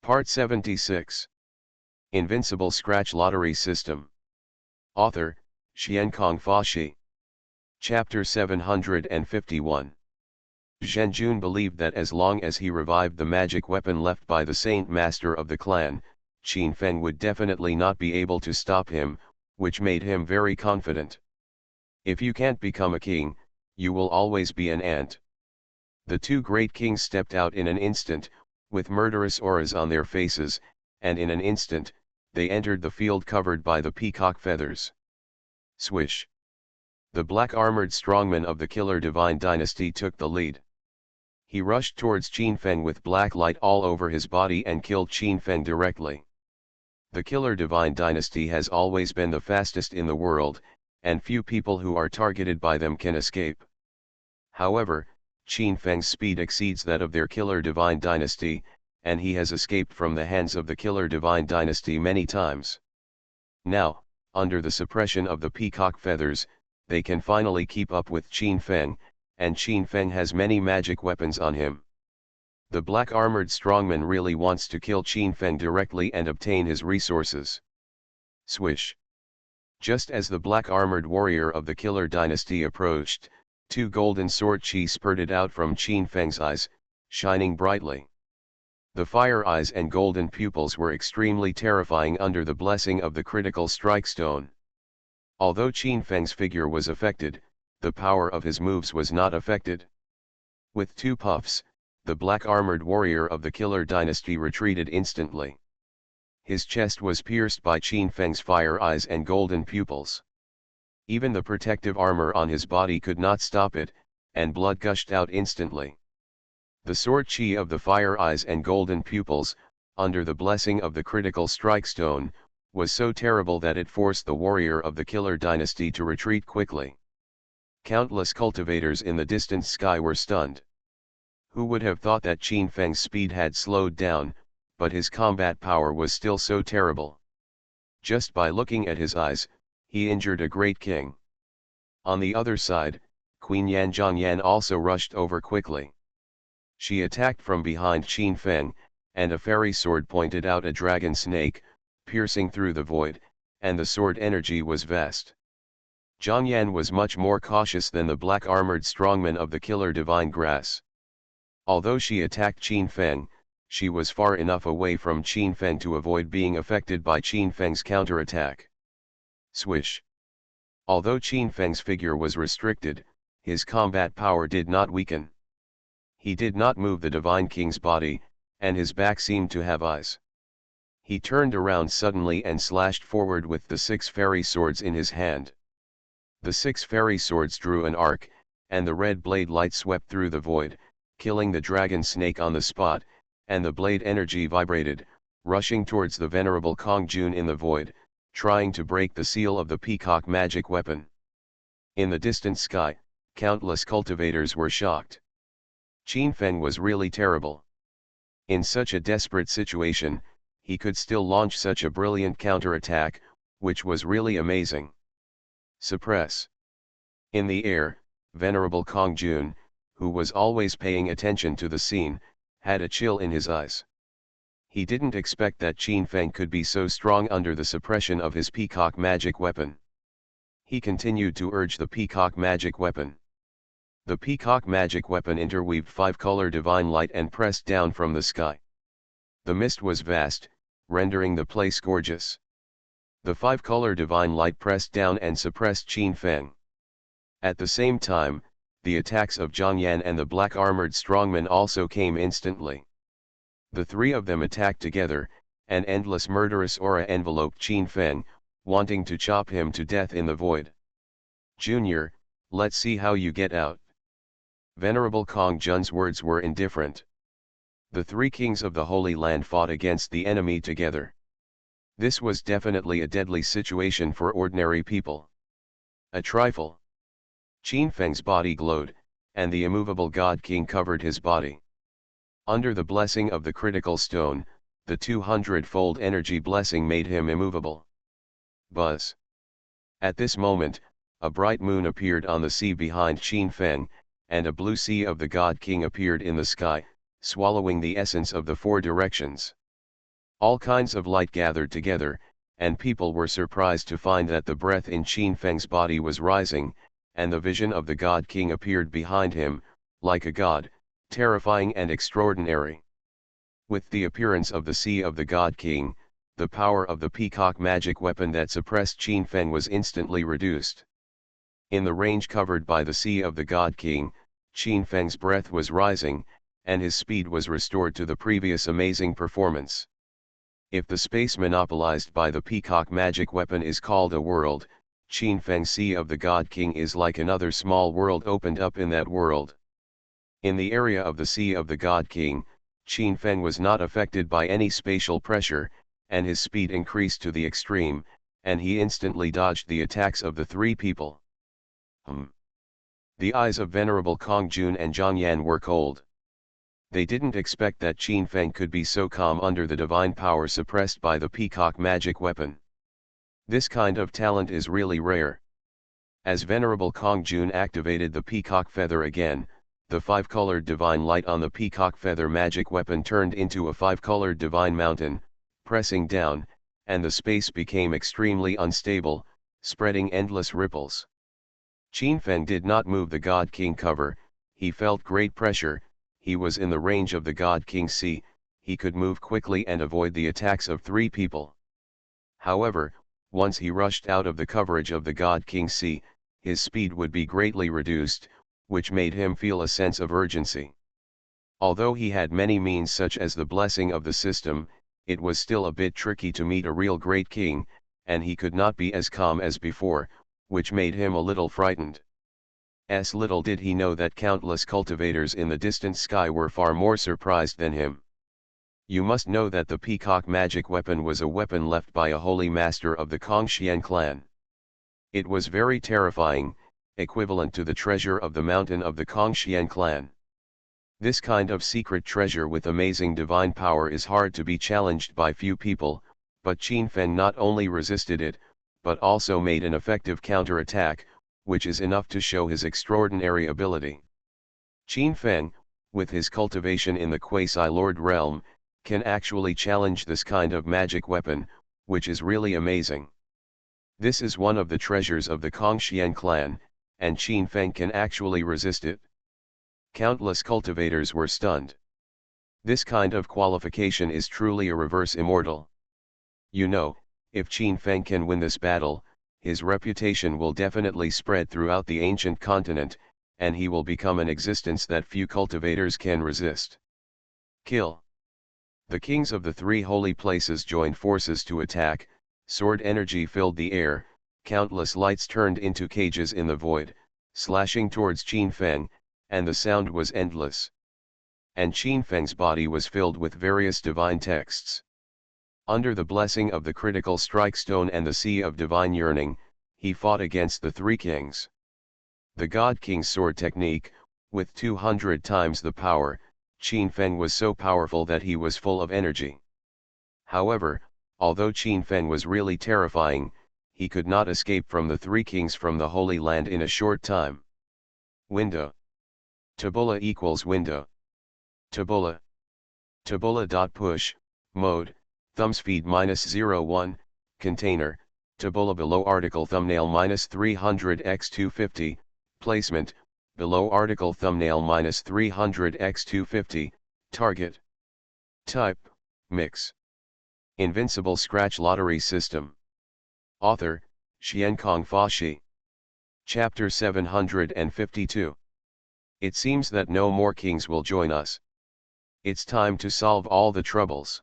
Part 76. Invincible Scratch Lottery System. Author, Xiankong Fashi. Chapter 751. Zhen Jun believed that as long as he revived the magic weapon left by the Saint Master of the clan, Qin Feng would definitely not be able to stop him, which made him very confident. If you can't become a king, you will always be an ant. The two great kings stepped out in an instant, with murderous auras on their faces, and in an instant, they entered the field covered by the peacock feathers. Swish! The black-armored strongman of the Killer Divine Dynasty took the lead. He rushed towards Qin Feng with black light all over his body and killed Qin Feng directly. The Killer Divine Dynasty has always been the fastest in the world, and few people who are targeted by them can escape. However, Qin Feng's speed exceeds that of their Killer Divine Dynasty, and he has escaped from the hands of the Killer Divine Dynasty many times. Now, under the suppression of the peacock feathers, they can finally keep up with Qin Feng, and Qin Feng has many magic weapons on him. The black-armored strongman really wants to kill Qin Feng directly and obtain his resources. Swish! Just as the black-armored warrior of the Killer Dynasty approached, two golden sword chi spurted out from Qin Feng's eyes, shining brightly. The fire eyes and golden pupils were extremely terrifying under the blessing of the critical strike stone. Although Qin Feng's figure was affected, the power of his moves was not affected. With two puffs, the black-armored warrior of the Killer Dynasty retreated instantly. His chest was pierced by Qin Feng's fire eyes and golden pupils. Even the protective armor on his body could not stop it, and blood gushed out instantly. The sword chi of the fire eyes and golden pupils, under the blessing of the critical strike stone, was so terrible that it forced the warrior of the Killer Dynasty to retreat quickly. Countless cultivators in the distant sky were stunned. Who would have thought that Qin Feng's speed had slowed down, but his combat power was still so terrible. Just by looking at his eyes, he injured a great king. On the other side, Queen Yan Zhongyan also rushed over quickly. She attacked from behind Qin Feng, and a fairy sword pointed out a dragon snake, piercing through the void, and the sword energy was vast. Zhongyan was much more cautious than the black-armored strongman of the Killer Divine Grass. Although she attacked Qin Feng, she was far enough away from Qin Feng to avoid being affected by Qin Feng's counterattack. Swish! Although Qin Feng's figure was restricted, his combat power did not weaken. He did not move the Divine King's body, and his back seemed to have eyes. He turned around suddenly and slashed forward with the 6 fairy swords in his hand. The 6 fairy swords drew an arc, and the red blade light swept through the void, killing the dragon snake on the spot, and the blade energy vibrated, rushing towards the venerable Kong Jun in the void, trying to break the seal of the peacock magic weapon. In the distant sky, countless cultivators were shocked. Qin Feng was really terrible. In such a desperate situation, he could still launch such a brilliant counterattack, which was really amazing. Suppress! In the air, venerable Kong Jun, who was always paying attention to the scene, had a chill in his eyes. He didn't expect that Qin Feng could be so strong under the suppression of his peacock magic weapon. He continued to urge the peacock magic weapon. The peacock magic weapon interweaved 5-color divine light and pressed down from the sky. The mist was vast, rendering the place gorgeous. The 5-color divine light pressed down and suppressed Qin Feng. At the same time, the attacks of Zhongyan and the black-armored strongman also came instantly. The three of them attacked together, an endless murderous aura enveloped Qin Feng, wanting to chop him to death in the void. "Junior, let's see how you get out." Venerable Kong Jun's words were indifferent. The 3 kings of the Holy Land fought against the enemy together. This was definitely a deadly situation for ordinary people. A trifle. Qin Feng's body glowed, and the immovable God King covered his body. Under the blessing of the critical stone, the 200-fold energy blessing made him immovable. Buzz! At this moment, a bright moon appeared on the sea behind Qin Feng, and a blue sea of the God King appeared in the sky, swallowing the essence of the 4 directions. All kinds of light gathered together, and people were surprised to find that the breath in Qin Feng's body was rising, and the vision of the God King appeared behind him, like a god, terrifying and extraordinary. With the appearance of the Sea of the God King, the power of the peacock magic weapon that suppressed Qin Feng was instantly reduced. In the range covered by the Sea of the God King, Qin Feng's breath was rising, and his speed was restored to the previous amazing performance. If the space monopolized by the peacock magic weapon is called a world, Qin Feng's Sea of the God King is like another small world opened up in that world. In the area of the Sea of the God King, Qin Feng was not affected by any spatial pressure, and his speed increased to the extreme, and he instantly dodged the attacks of the three people. The eyes of Venerable Kong Jun and Zhang Yan were cold. They didn't expect that Qin Feng could be so calm under the divine power suppressed by the peacock magic weapon. This kind of talent is really rare. As Venerable Kong Jun activated the peacock feather again, the five-colored divine light on the peacock feather magic weapon turned into a five-colored divine mountain, pressing down, and the space became extremely unstable, spreading endless ripples. Qin Feng did not move the God King cover. He felt great pressure. He was in the range of the God King Sea. He could move quickly and avoid the attacks of three people. However, once he rushed out of the coverage of the God King Sea, his speed would be greatly reduced, which made him feel a sense of urgency. Although he had many means such as the blessing of the system, it was still a bit tricky to meet a real great king, and he could not be as calm as before, which made him a little frightened. Little did he know that countless cultivators in the distant sky were far more surprised than him. You must know that the peacock magic weapon was a weapon left by a holy master of the Kongxian clan. It was very terrifying, equivalent to the treasure of the mountain of the Kongxian clan. This kind of secret treasure with amazing divine power is hard to be challenged by few people, but Qin Feng not only resisted it, but also made an effective counterattack, which is enough to show his extraordinary ability. Qin Feng, with his cultivation in the Quasi-Lord realm, can actually challenge this kind of magic weapon, which is really amazing. This is one of the treasures of the Kongxian clan, and Qin Feng can actually resist it. Countless cultivators were stunned. This kind of qualification is truly a reverse immortal. You know, if Qin Feng can win this battle, his reputation will definitely spread throughout the ancient continent, and he will become an existence that few cultivators can resist. Kill. The kings of the three holy places joined forces to attack. Sword energy filled the air, countless lights turned into cages in the void, slashing towards Qin Feng, and the sound was endless. And Qin Feng's body was filled with various divine texts. Under the blessing of the critical strike stone and the sea of divine yearning, he fought against the three kings. The God King's sword technique, with 200 times the power, Qin Feng was so powerful that he was full of energy. However, although Qin Feng was really terrifying, he could not escape from the three kings from the Holy Land in a short time. Window. Tabula equals window. Tabula. Tabula.push, mode, thumbspeed -01, container, tabula below article thumbnail -300x250, placement, below article thumbnail -300x250, target. Type, mix. Invincible Scratch Lottery System. Author, Xiankong Fashi. Chapter 752. It seems that no more kings will join us. It's time to solve all the troubles.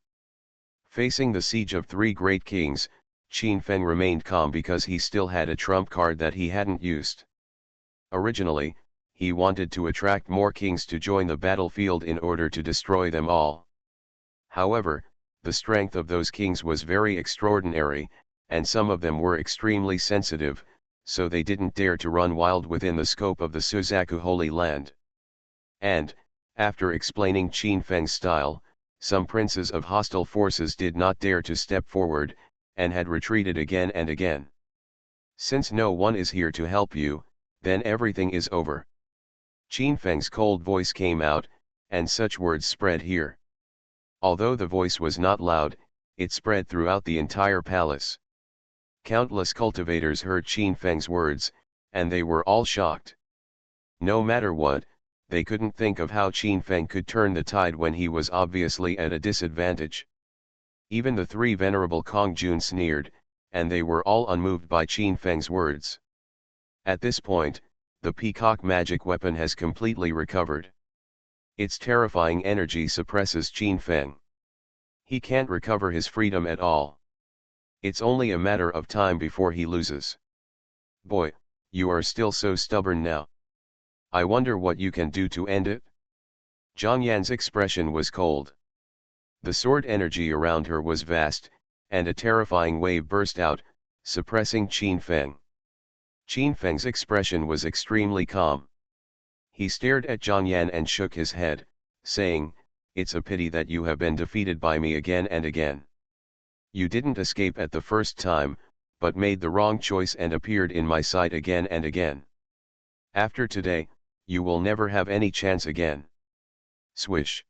Facing the siege of three great kings, Qin Feng remained calm because he still had a trump card that he hadn't used. Originally, he wanted to attract more kings to join the battlefield in order to destroy them all. However, the strength of those kings was very extraordinary, and some of them were extremely sensitive, so they didn't dare to run wild within the scope of the Suzaku Holy Land. And, after explaining Qin Feng's style, some princes of hostile forces did not dare to step forward, and had retreated again and again. Since no one is here to help you, then everything is over. Qin Feng's cold voice came out, and such words spread here. Although the voice was not loud, It spread throughout the entire palace. Countless cultivators heard Qin Feng's words, and they were all shocked. No matter what, they couldn't think of how Qin Feng could turn the tide when he was obviously at a disadvantage. Even the three venerable Kongjun sneered, and they were all unmoved by Qin Feng's words. At this point, the peacock magic weapon has completely recovered. Its terrifying energy suppresses Qin Feng. He can't recover his freedom at all. It's only a matter of time before he loses. Boy, you are still so stubborn now. I wonder what you can do to end it? Zhang Yan's expression was cold. The sword energy around her was vast, and a terrifying wave burst out, suppressing Qin Feng. Qin Feng's expression was extremely calm. He stared at Zhang Yan and shook his head, saying, "It's a pity that you have been defeated by me again and again. You didn't escape at the first time, but made the wrong choice and appeared in my sight again and again. After today, you will never have any chance again." Swish.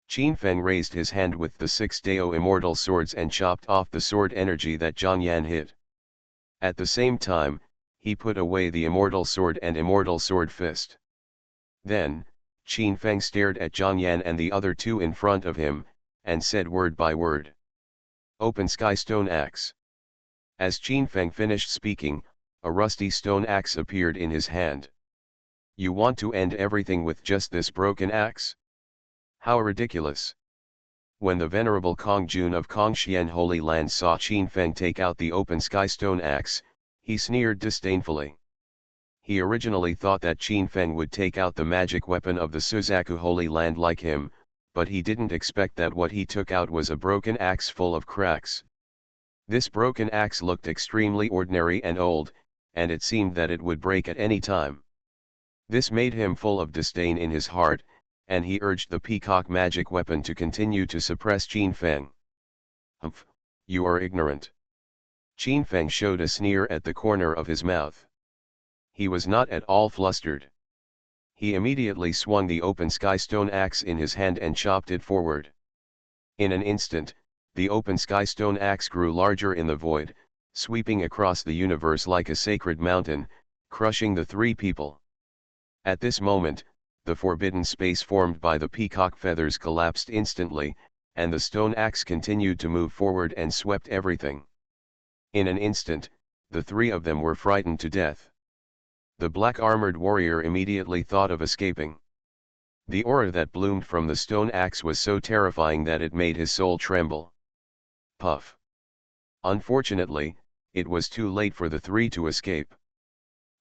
Qin Feng raised his hand with the 6 Dao immortal swords and chopped off the sword energy that Zhang Yan hit. At the same time, he put away the immortal sword and immortal sword fist. Then, Qin Feng stared at Zhang Yan and the other two in front of him, and said word by word, "Open Sky Stone Axe." As Qin Feng finished speaking, a rusty stone axe appeared in his hand. "You want to end everything with just this broken axe? How ridiculous." When the venerable Kongjun of Kongxian Holy Land saw Qin Feng take out the open sky stone axe, he sneered disdainfully. He originally thought that Qin Feng would take out the magic weapon of the Suzaku Holy Land like him, but he didn't expect that what he took out was a broken axe full of cracks. This broken axe looked extremely ordinary and old, and it seemed that it would break at any time. This made him full of disdain in his heart, and he urged the peacock magic weapon to continue to suppress Qin Feng. "Humph, you are ignorant." Qin Feng showed a sneer at the corner of his mouth. He was not at all flustered. He immediately swung the open sky stone axe in his hand and chopped it forward. In an instant, the open sky stone axe grew larger in the void, sweeping across the universe like a sacred mountain, crushing the three people. At this moment, the forbidden space formed by the peacock feathers collapsed instantly, and the stone axe continued to move forward and swept everything. In an instant, the three of them were frightened to death. The black-armored warrior immediately thought of escaping. The aura that bloomed from the stone axe was so terrifying that it made his soul tremble. Puff. Unfortunately, it was too late for the three to escape.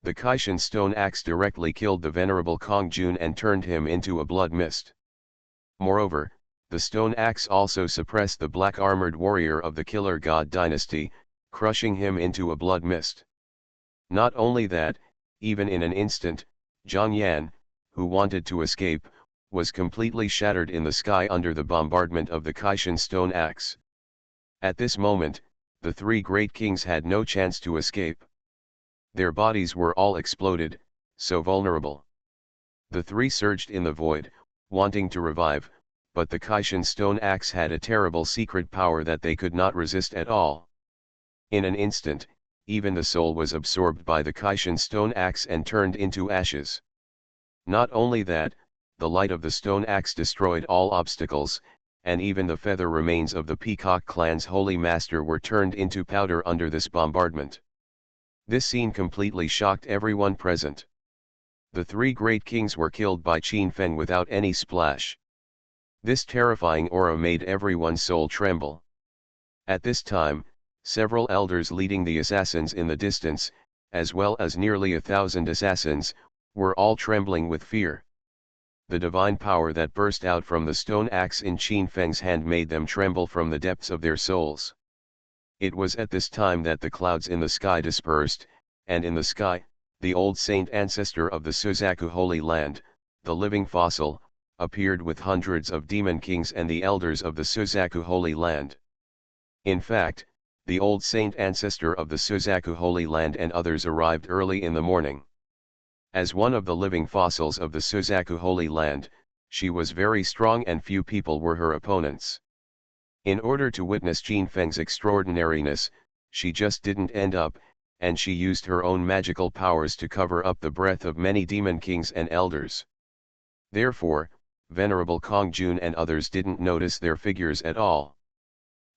The Kaishan stone axe directly killed the venerable Kongjun and turned him into a blood mist. Moreover, the stone axe also suppressed the black-armored warrior of the Killer God dynasty, crushing him into a blood mist. Not only that, even in an instant, Zhang Yan, who wanted to escape, was completely shattered in the sky under the bombardment of the Kaishan stone axe. At this moment, the three great kings had no chance to escape. Their bodies were all exploded, so vulnerable. The three surged in the void, wanting to revive, but the Kaishan stone axe had a terrible secret power that they could not resist at all. In an instant, even the soul was absorbed by the Kaishan stone axe and turned into ashes. Not only that, the light of the stone axe destroyed all obstacles, and even the feather remains of the Peacock clan's holy master were turned into powder under this bombardment. This scene completely shocked everyone present. The three great kings were killed by Qin Feng without any splash. This terrifying aura made everyone's soul tremble. At this time, several elders leading the assassins in the distance, as well as nearly 1,000 assassins, were all trembling with fear. The divine power that burst out from the stone axe in Qin Feng's hand made them tremble from the depths of their souls. It was at this time that the clouds in the sky dispersed, and in the sky, the old saint ancestor of the Suzaku Holy Land, the living fossil, appeared with hundreds of demon kings and the elders of the Suzaku Holy Land. In fact, the old saint ancestor of the Suzaku Holy Land and others arrived early in the morning. As one of the living fossils of the Suzaku Holy Land, she was very strong and few people were her opponents. In order to witness Qin Feng's extraordinariness, she just didn't end up, and she used her own magical powers to cover up the breath of many demon kings and elders. Therefore, Venerable Kong Jun and others didn't notice their figures at all.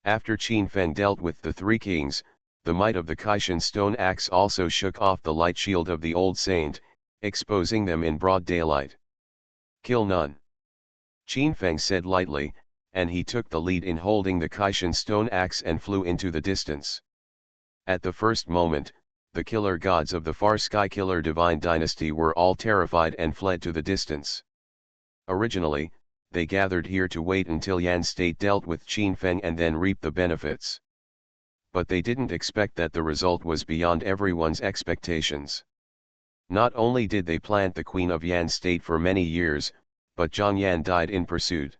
After Qin Feng dealt with the three kings, the might of the Kaishan stone axe also shook off the light shield of the old saint, exposing them in broad daylight. "Kill none," Qin Feng said lightly, and he took the lead in holding the Kaishan stone axe and flew into the distance. At the first moment, the killer gods of the Far Sky Killer Divine Dynasty were all terrified and fled to the distance. Originally, they gathered here to wait until Yan State dealt with Qin Feng and then reap the benefits. But they didn't expect that the result was beyond everyone's expectations. Not only did they plant the Queen of Yan State for many years, but Zhang Yan died in pursuit.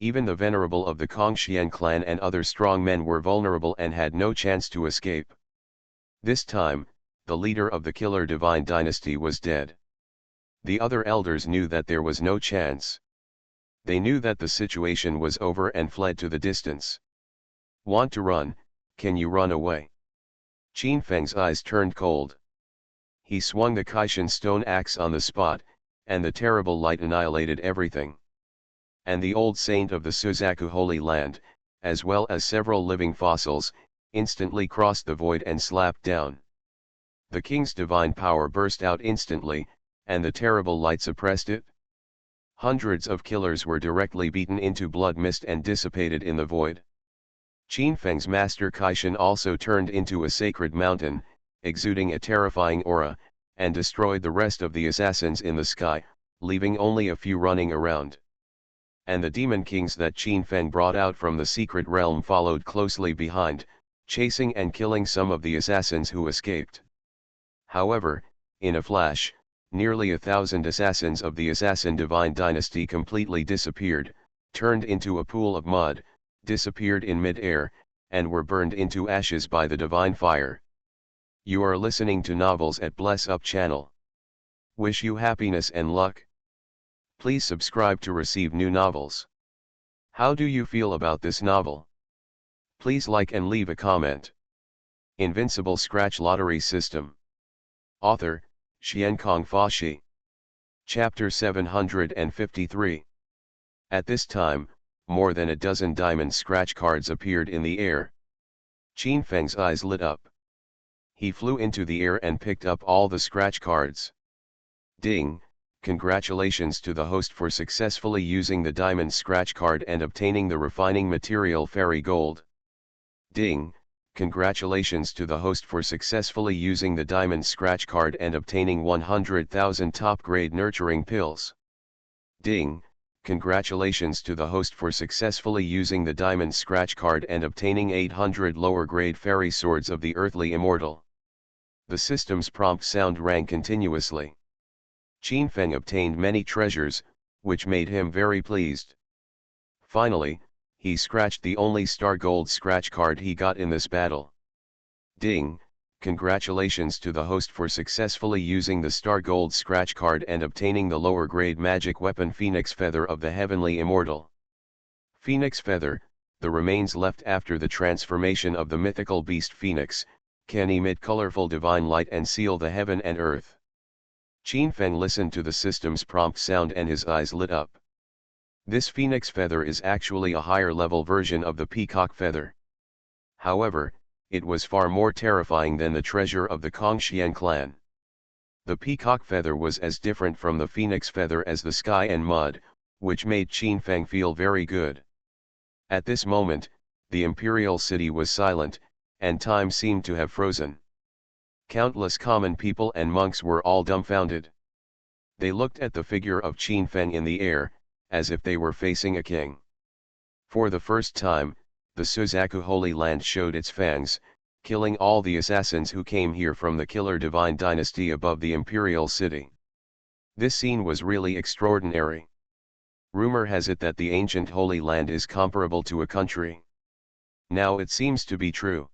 Even the venerable of the Kongxian clan and other strong men were vulnerable and had no chance to escape. This time, the leader of the Killer Divine Dynasty was dead. The other elders knew that there was no chance. They knew that the situation was over and fled to the distance. "Want to run? Can you run away?" Qin Feng's eyes turned cold. He swung the Kaishan stone axe on the spot, and the terrible light annihilated everything. And the old saint of the Suzaku Holy Land, as well as several living fossils, instantly crossed the void and slapped down. The king's divine power burst out instantly, and the terrible light suppressed it. Hundreds of killers were directly beaten into blood mist and dissipated in the void. Qin Feng's master Kaishan also turned into a sacred mountain, exuding a terrifying aura, and destroyed the rest of the assassins in the sky, leaving only a few running around. And the demon kings that Qin Feng brought out from the secret realm followed closely behind, chasing and killing some of the assassins who escaped. However, in a flash, nearly 1,000 assassins of the Assassin Divine Dynasty completely disappeared, turned into a pool of mud, disappeared in mid-air, and were burned into ashes by the divine fire. You are listening to Novels at Bless Up channel. Wish you happiness and luck. Please subscribe to receive new novels. How do you feel about this novel? Please like and leave a comment. Invincible Scratch Lottery System. Author, Xiankong Fashi. Chapter 753. At this time, more than a dozen diamond scratch cards appeared in the air. Qin Feng's eyes lit up. He flew into the air and picked up all the scratch cards. Ding! Congratulations to the host for successfully using the diamond scratch card and obtaining the refining material fairy gold. Ding! Congratulations to the host for successfully using the diamond scratch card and obtaining 100,000 top-grade nurturing pills. Ding! Congratulations to the host for successfully using the diamond scratch card and obtaining 800 lower-grade fairy swords of the earthly immortal. The system's prompt sound rang continuously. Qin Feng obtained many treasures, which made him very pleased. Finally, he scratched the only star gold scratch card he got in this battle. Ding! Congratulations to the host for successfully using the star gold scratch card and obtaining the lower grade magic weapon Phoenix Feather of the Heavenly Immortal. Phoenix Feather, the remains left after the transformation of the mythical beast Phoenix, can emit colorful divine light and seal the heaven and earth. Qin Feng listened to the system's prompt sound and his eyes lit up. This Phoenix Feather is actually a higher level version of the Peacock Feather. However, it was far more terrifying than the treasure of the Kongxian clan. The Peacock Feather was as different from the Phoenix Feather as the sky and mud, which made Qin Feng feel very good. At this moment, the imperial city was silent, and time seemed to have frozen. Countless common people and monks were all dumbfounded. They looked at the figure of Qin Feng in the air, as if they were facing a king. For the first time, the Suzaku Holy Land showed its fangs, killing all the assassins who came here from the Killer Divine Dynasty above the imperial city. This scene was really extraordinary. Rumor has it that the ancient Holy Land is comparable to a country. Now it seems to be true.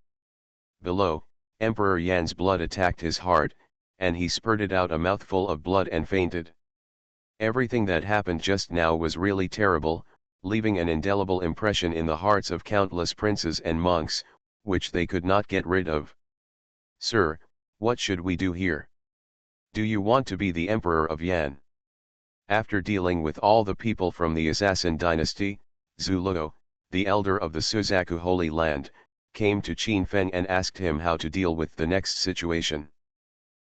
Below, Emperor Yan's blood attacked his heart, and he spurted out a mouthful of blood and fainted. Everything that happened just now was really terrible, leaving an indelible impression in the hearts of countless princes and monks, which they could not get rid of. "Sir, what should we do here? Do you want to be the Emperor of Yan?" After dealing with all the people from the Assassin dynasty, Zuluo, the elder of the Suzaku Holy Land, came to Qin Feng and asked him how to deal with the next situation.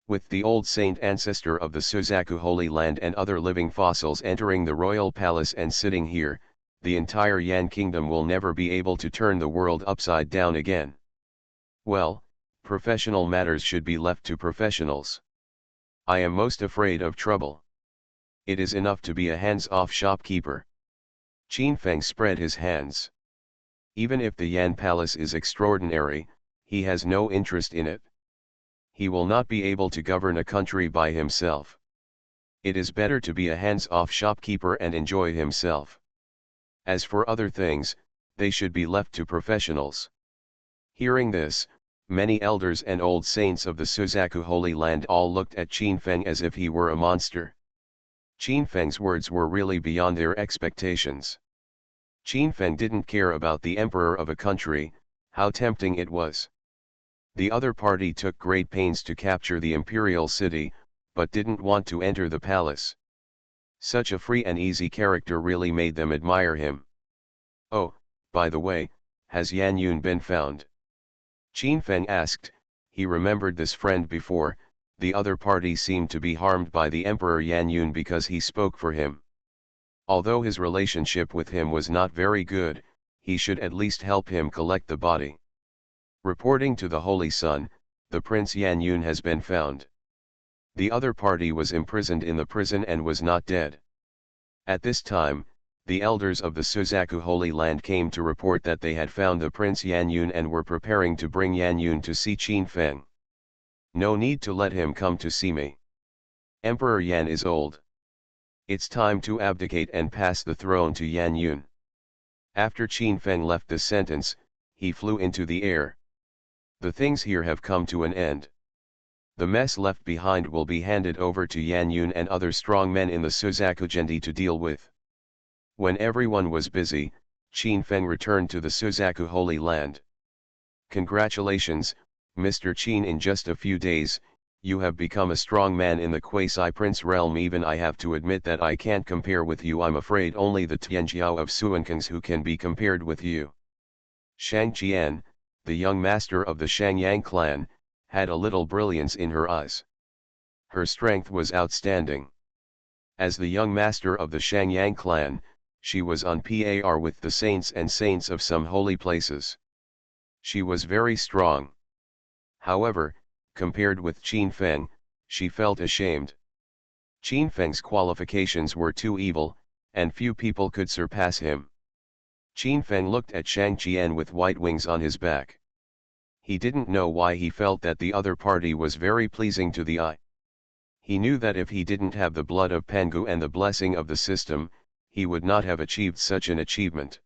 With the old saint ancestor of the Suzaku Holy Land and other living fossils entering the royal palace and sitting here, the entire Yan kingdom will never be able to turn the world upside down again. Well, professional matters should be left to professionals. I am most afraid of trouble. It is enough to be a hands-off shopkeeper. Qin Feng spread his hands. Even if the Yan Palace is extraordinary, he has no interest in it. He will not be able to govern a country by himself. It is better to be a hands-off shopkeeper and enjoy himself. As for other things, they should be left to professionals. Hearing this, many elders and old saints of the Suzaku Holy Land all looked at Qin Feng as if he were a monster. Qin Feng's words were really beyond their expectations. Qin Feng didn't care about the emperor of a country, how tempting it was. The other party took great pains to capture the imperial city, but didn't want to enter the palace. Such a free and easy character really made them admire him. "Oh, by the way, has Yan Yun been found?" Qin Feng asked. He remembered this friend before. The other party seemed to be harmed by the Emperor Yan Yun because he spoke for him. Although his relationship with him was not very good, he should at least help him collect the body. Reporting to the Holy Sun, the Prince Yan Yun has been found. The other party was imprisoned in the prison and was not dead. At this time, the elders of the Suzaku Holy Land came to report that they had found the Prince Yan Yun and were preparing to bring Yan Yun to see Qin Feng. "No need to let him come to see me. Emperor Yan is old. It's time to abdicate and pass the throne to Yan Yun." After Qin Feng left the sentence, he flew into the air. "The things here have come to an end. The mess left behind will be handed over to Yan Yun and other strong men in the Suzaku Gendi to deal with." When everyone was busy, Qin Feng returned to the Suzaku Holy Land. "Congratulations, Mr. Qin, in just a few days, you have become a strong man in the quasi-prince realm. Even I have to admit that I can't compare with you. I'm afraid only the Tianjiao of Suankangs who can be compared with you." Shang Qian, the young master of the Shangyang clan, had a little brilliance in her eyes. Her strength was outstanding. As the young master of the Shangyang clan, she was on par with the saints and saints of some holy places. She was very strong. However, compared with Qin Feng, she felt ashamed. Qin Feng's qualifications were too evil, and few people could surpass him. Qin Feng looked at Shang Qian with white wings on his back. He didn't know why he felt that the other party was very pleasing to the eye. He knew that if he didn't have the blood of Pangu and the blessing of the system, he would not have achieved such an achievement.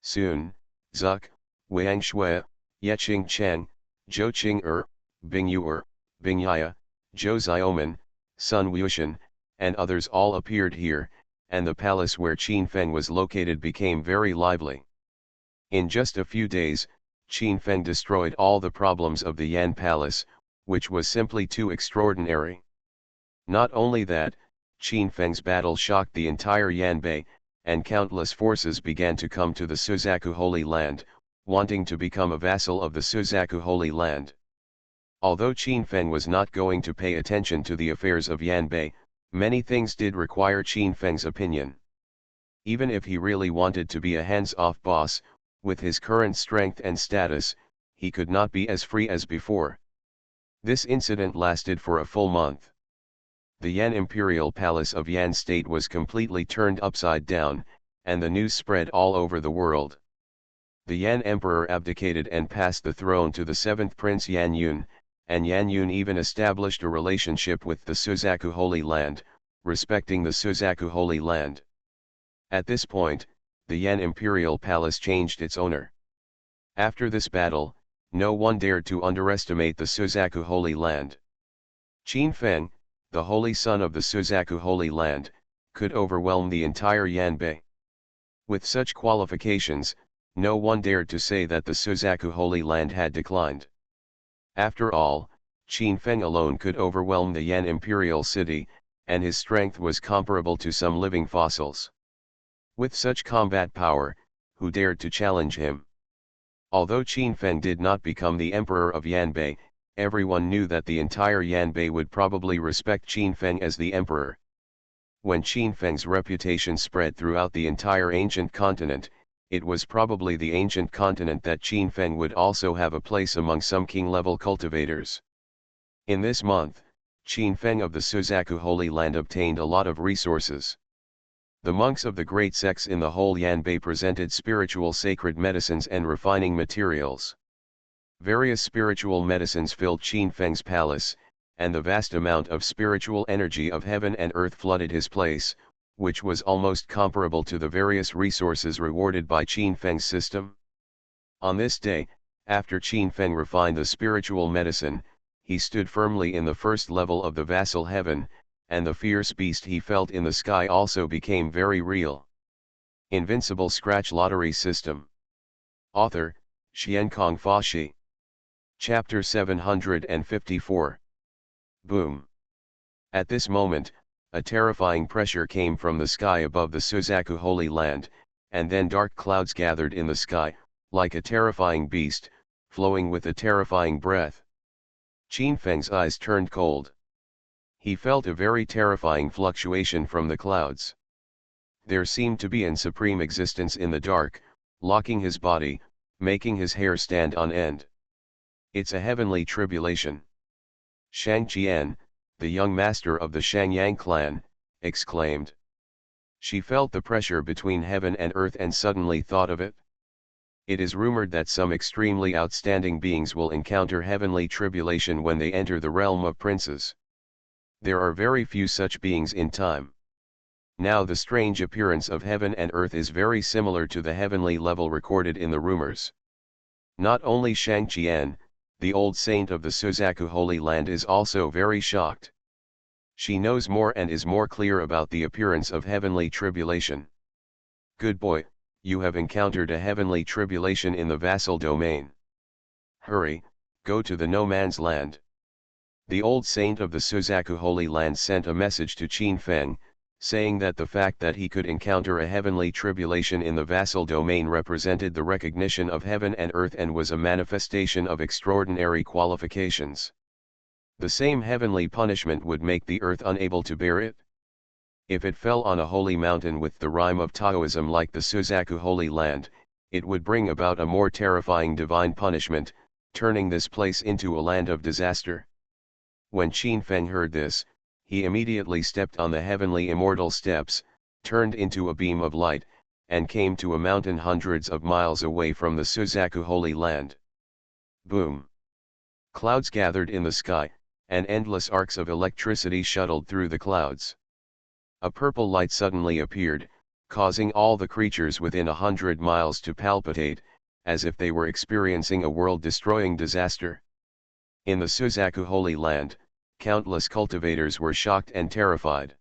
Soon, Zuck, Wang Shui, Yeching Cheng, Zhou Qing Bing Yuer, Bing Yaya, Zhou Xiaoman, Sun Wuxian, and others all appeared here, and the palace where Qin Feng was located became very lively. In just a few days, Qin Feng destroyed all the problems of the Yan Palace, which was simply too extraordinary. Not only that, Qin Feng's battle shocked the entire Yan Bei, and countless forces began to come to the Suzaku Holy Land, wanting to become a vassal of the Suzaku Holy Land. Although Qin Feng was not going to pay attention to the affairs of Yan Bei, many things did require Qin Feng's opinion. Even if he really wanted to be a hands-off boss, with his current strength and status, he could not be as free as before. This incident lasted for a full month. The Yan Imperial Palace of Yan State was completely turned upside down, and the news spread all over the world. The Yan Emperor abdicated and passed the throne to the 7th Prince Yan Yun, and Yan Yun even established a relationship with the Suzaku Holy Land, respecting the Suzaku Holy Land. At this point, the Yan Imperial Palace changed its owner. After this battle, no one dared to underestimate the Suzaku Holy Land. Qin Feng, the holy son of the Suzaku Holy Land, could overwhelm the entire Yan Bei. With such qualifications, no one dared to say that the Suzaku Holy Land had declined. After all, Qin Feng alone could overwhelm the Yan imperial city, and his strength was comparable to some living fossils. With such combat power, who dared to challenge him? Although Qin Feng did not become the emperor of Yanbei, everyone knew that the entire Yanbei would probably respect Qin Feng as the emperor. When Qin Feng's reputation spread throughout the entire ancient continent, it was probably the ancient continent that Qin Feng would also have a place among some king-level cultivators. In this month, Qin Feng of the Suzaku Holy Land obtained a lot of resources. The monks of the great sects in the whole Yanbei presented spiritual sacred medicines and refining materials. Various spiritual medicines filled Qin Feng's palace, and the vast amount of spiritual energy of heaven and earth flooded his place, which was almost comparable to the various resources rewarded by Qin Feng's system. On this day, after Qin Feng refined the spiritual medicine, he stood firmly in the first level of the vassal heaven, and the fierce beast he felt in the sky also became very real. Invincible Scratch Lottery System. Author, Xiankong Fashi. Chapter 754. Boom. At this moment, a terrifying pressure came from the sky above the Suzaku Holy Land, and then dark clouds gathered in the sky, like a terrifying beast, flowing with a terrifying breath. Qin Feng's eyes turned cold. He felt a very terrifying fluctuation from the clouds. There seemed to be an supreme existence in the dark, locking his body, making his hair stand on end. It's a heavenly tribulation. Shang Qian, the young master of the Shangyang clan, exclaimed. She felt the pressure between heaven and earth and suddenly thought of it. It is rumored that some extremely outstanding beings will encounter heavenly tribulation when they enter the realm of princes. There are very few such beings in time. Now the strange appearance of heaven and earth is very similar to the heavenly level recorded in the rumors. Not only Shang Qian, the old saint of the Suzaku Holy Land is also very shocked. She knows more and is more clear about the appearance of heavenly tribulation. Good boy, you have encountered a heavenly tribulation in the vassal domain. Hurry, go to the no man's land. The old saint of the Suzaku Holy Land sent a message to Qin Feng, saying that the fact that he could encounter a heavenly tribulation in the vassal domain represented the recognition of heaven and earth and was a manifestation of extraordinary qualifications. The same heavenly punishment would make the earth unable to bear it. If it fell on a holy mountain with the rime of Taoism like the Suzaku Holy Land, it would bring about a more terrifying divine punishment, turning this place into a land of disaster. When Qin Feng heard this, he immediately stepped on the heavenly immortal steps, turned into a beam of light, and came to a mountain hundreds of miles away from the Suzaku Holy Land. Boom! Clouds gathered in the sky, and endless arcs of electricity shuttled through the clouds. A purple light suddenly appeared, causing all the creatures within 100 miles to palpitate, as if they were experiencing a world-destroying disaster. In the Suzaku Holy Land, countless cultivators were shocked and terrified.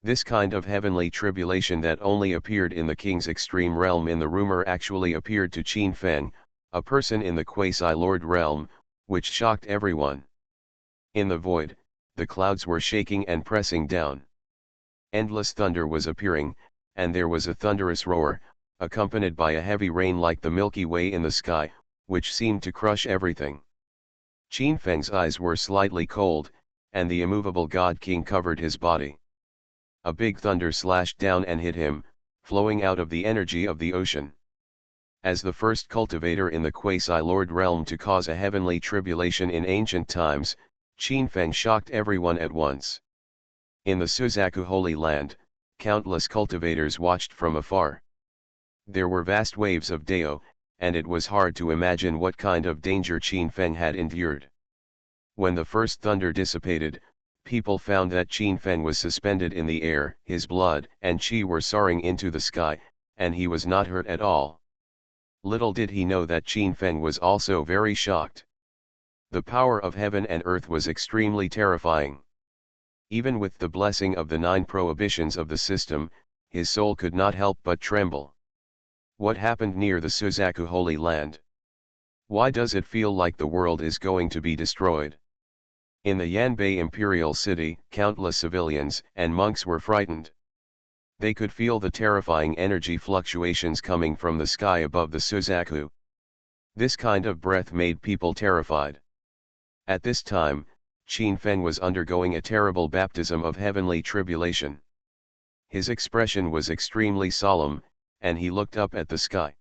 This kind of heavenly tribulation that only appeared in the king's extreme realm in the rumor actually appeared to Qin Feng, a person in the quasi-lord realm, which shocked everyone. In the void, the clouds were shaking and pressing down. Endless thunder was appearing, and there was a thunderous roar, accompanied by a heavy rain like the Milky Way in the sky, which seemed to crush everything. Qin Feng's eyes were slightly cold, and the immovable God King covered his body. A big thunder slashed down and hit him, flowing out of the energy of the ocean. As the first cultivator in the quasi-lord realm to cause a heavenly tribulation in ancient times, Qin Feng shocked everyone at once. In the Suzaku Holy Land, countless cultivators watched from afar. There were vast waves of Dao, and it was hard to imagine what kind of danger Qin Feng had endured. When the first thunder dissipated, people found that Qin Feng was suspended in the air, his blood and chi were soaring into the sky, and he was not hurt at all. Little did he know that Qin Feng was also very shocked. The power of heaven and earth was extremely terrifying. Even with the blessing of the 9 prohibitions of the system, his soul could not help but tremble. What happened near the Suzaku Holy Land? Why does it feel like the world is going to be destroyed? In the Yanbei Imperial City, countless civilians and monks were frightened. They could feel the terrifying energy fluctuations coming from the sky above the Suzaku. This kind of breath made people terrified. At this time, Qin Feng was undergoing a terrible baptism of heavenly tribulation. His expression was extremely solemn, and he looked up at the sky.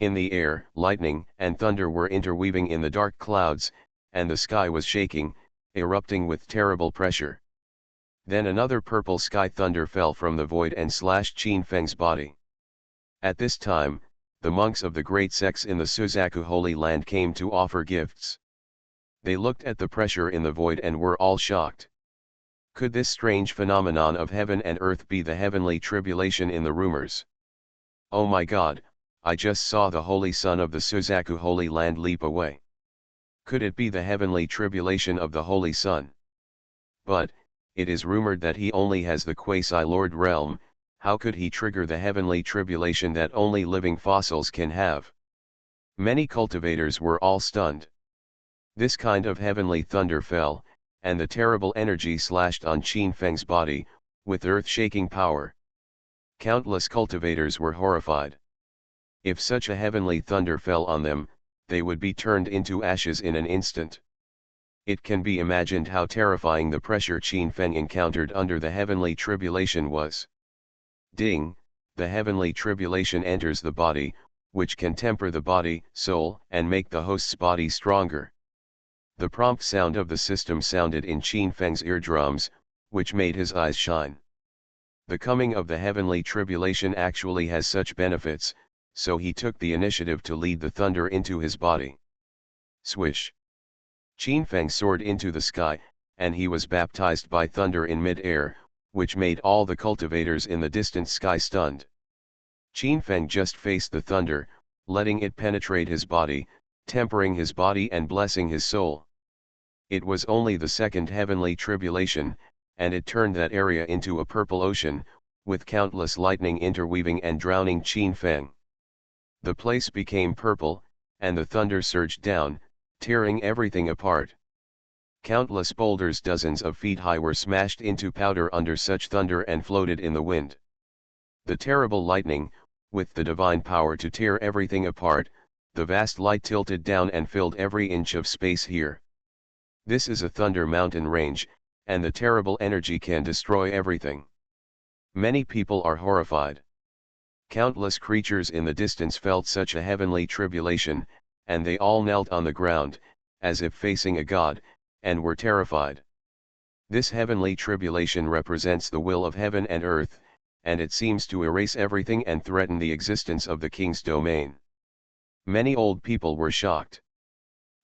In the air, lightning and thunder were interweaving in the dark clouds, and the sky was shaking, erupting with terrible pressure. Then another purple sky thunder fell from the void and slashed Qin Feng's body. At this time, the monks of the great sects in the Suzaku Holy Land came to offer gifts. They looked at the pressure in the void and were all shocked. Could this strange phenomenon of heaven and earth be the heavenly tribulation in the rumors? Oh my God, I just saw the Holy Son of the Suzaku Holy Land leap away. Could it be the heavenly tribulation of the Holy Son? But, it is rumored that he only has the quasi-lord realm. How could he trigger the heavenly tribulation that only living fossils can have? Many cultivators were all stunned. This kind of heavenly thunder fell, and the terrible energy slashed on Qin Feng's body, with earth-shaking power. Countless cultivators were horrified. If such a heavenly thunder fell on them, they would be turned into ashes in an instant. It can be imagined how terrifying the pressure Qin Feng encountered under the heavenly tribulation was. Ding, the heavenly tribulation enters the body, which can temper the body, soul, and make the host's body stronger. The prompt sound of the system sounded in Qin Feng's eardrums, which made his eyes shine. The coming of the heavenly tribulation actually has such benefits, so he took the initiative to lead the thunder into his body. Swish! Qin Feng soared into the sky, and he was baptized by thunder in mid-air, which made all the cultivators in the distant sky stunned. Qin Feng just faced the thunder, letting it penetrate his body, tempering his body and blessing his soul. It was only the second heavenly tribulation, and it turned that area into a purple ocean, with countless lightning interweaving and drowning Qin Feng. The place became purple, and the thunder surged down, tearing everything apart. Countless boulders dozens of feet high were smashed into powder under such thunder and floated in the wind. The terrible lightning, with the divine power to tear everything apart, the vast light tilted down and filled every inch of space here. This is a thunder mountain range, and the terrible energy can destroy everything. Many people are horrified. Countless creatures in the distance felt such a heavenly tribulation, and they all knelt on the ground, as if facing a god, and were terrified. This heavenly tribulation represents the will of heaven and earth, and it seems to erase everything and threaten the existence of the king's domain. Many old people were shocked.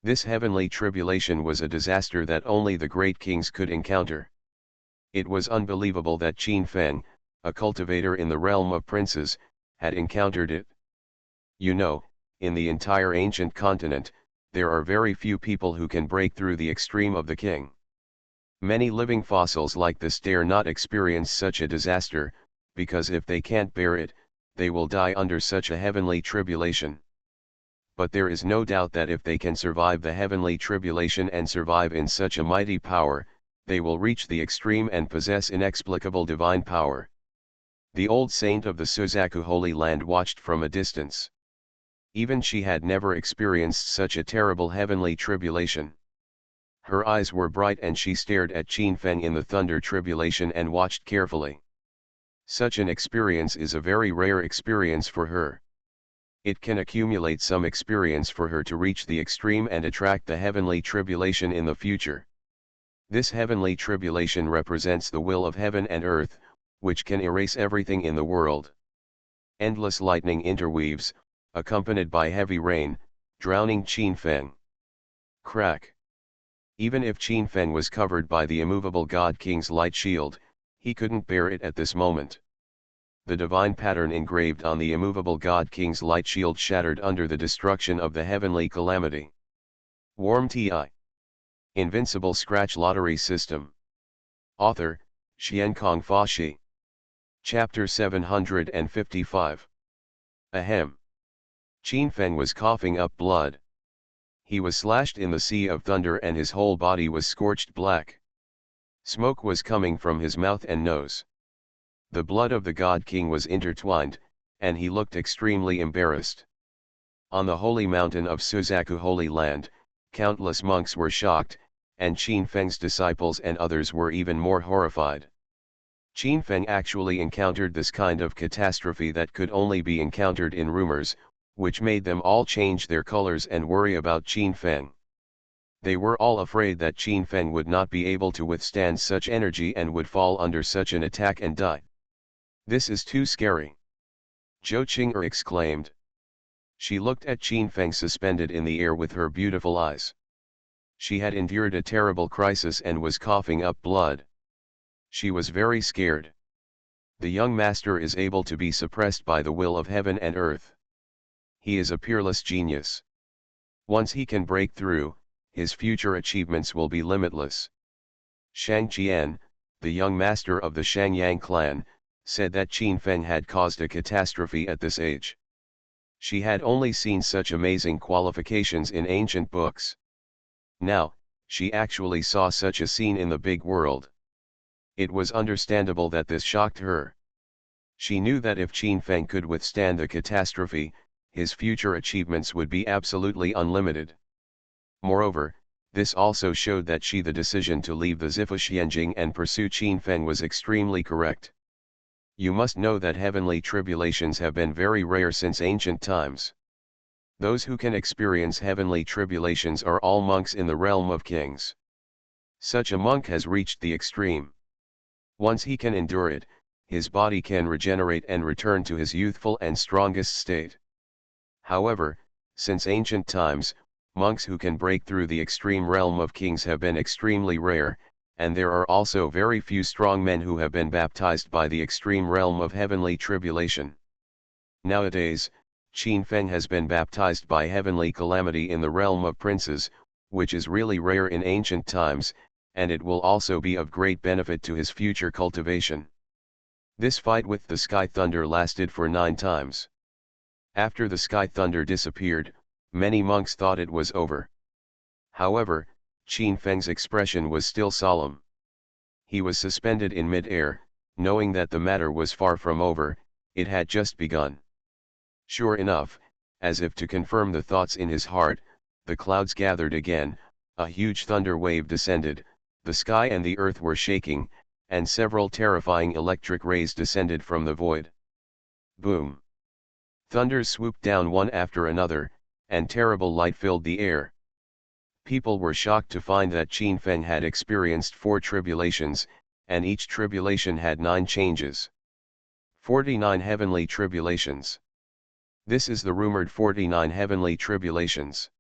This heavenly tribulation was a disaster that only the great kings could encounter. It was unbelievable that Qin Feng, a cultivator in the realm of princes, had encountered it. You know, in the entire ancient continent, there are very few people who can break through the extreme of the king. Many living fossils like this dare not experience such a disaster, because if they can't bear it, they will die under such a heavenly tribulation. But there is no doubt that if they can survive the heavenly tribulation and survive in such a mighty power, they will reach the extreme and possess inexplicable divine power. The old saint of the Suzaku Holy Land watched from a distance. Even she had never experienced such a terrible heavenly tribulation. Her eyes were bright and she stared at Qin Feng in the thunder tribulation and watched carefully. Such an experience is a very rare experience for her. It can accumulate some experience for her to reach the extreme and attract the heavenly tribulation in the future. This heavenly tribulation represents the will of heaven and earth, which can erase everything in the world. Endless lightning interweaves, accompanied by heavy rain, drowning Qin Feng. Crack. Even if Qin Feng was covered by the immovable God King's light shield, he couldn't bear it at this moment. The divine pattern engraved on the immovable God King's light shield shattered under the destruction of the heavenly calamity. Warm Ti. Invincible Scratch Lottery System. Author, Xiankong Fa Shi. Chapter 755. Ahem. Qin Feng was coughing up blood. He was slashed in the sea of thunder and his whole body was scorched black. Smoke was coming from his mouth and nose. The blood of the God King was intertwined, and he looked extremely embarrassed. On the holy mountain of Suzaku Holy Land, countless monks were shocked, and Qin Feng's disciples and others were even more horrified. Qin Feng actually encountered this kind of catastrophe that could only be encountered in rumors, which made them all change their colors and worry about Qin Feng. They were all afraid that Qin Feng would not be able to withstand such energy and would fall under such an attack and die. This is too scary. Zhou Qing'er exclaimed. She looked at Qin Feng suspended in the air with her beautiful eyes. She had endured a terrible crisis and was coughing up blood. She was very scared. The young master is able to be suppressed by the will of heaven and earth. He is a peerless genius. Once he can break through, his future achievements will be limitless. Shang Qian, the young master of the Shangyang clan, said that Qin Feng had caused a catastrophe at this age. She had only seen such amazing qualifications in ancient books. Now, she actually saw such a scene in the big world. It was understandable that this shocked her. She knew that if Qin Feng could withstand the catastrophe, his future achievements would be absolutely unlimited. Moreover, this also showed that the decision to leave the Zifu Xianjing and pursue Qin Feng was extremely correct. You must know that heavenly tribulations have been very rare since ancient times. Those who can experience heavenly tribulations are all monks in the realm of kings. Such a monk has reached the extreme. Once he can endure it, his body can regenerate and return to his youthful and strongest state. However, since ancient times, monks who can break through the extreme realm of kings have been extremely rare, and there are also very few strong men who have been baptized by the extreme realm of heavenly tribulation. Nowadays, Qin Feng has been baptized by heavenly calamity in the realm of princes, which is really rare in ancient times, and it will also be of great benefit to his future cultivation. This fight with the sky thunder lasted for 9 times. After the sky thunder disappeared, many monks thought it was over. However, Qin Feng's expression was still solemn. He was suspended in mid-air, knowing that the matter was far from over, it had just begun. Sure enough, as if to confirm the thoughts in his heart, the clouds gathered again, a huge thunder wave descended, the sky and the earth were shaking, and several terrifying electric rays descended from the void. Boom! Thunders swooped down one after another, and terrible light filled the air. People were shocked to find that Qin Feng had experienced 4 tribulations, and each tribulation had 9 changes. 49 heavenly tribulations. This is the rumored 49 heavenly tribulations.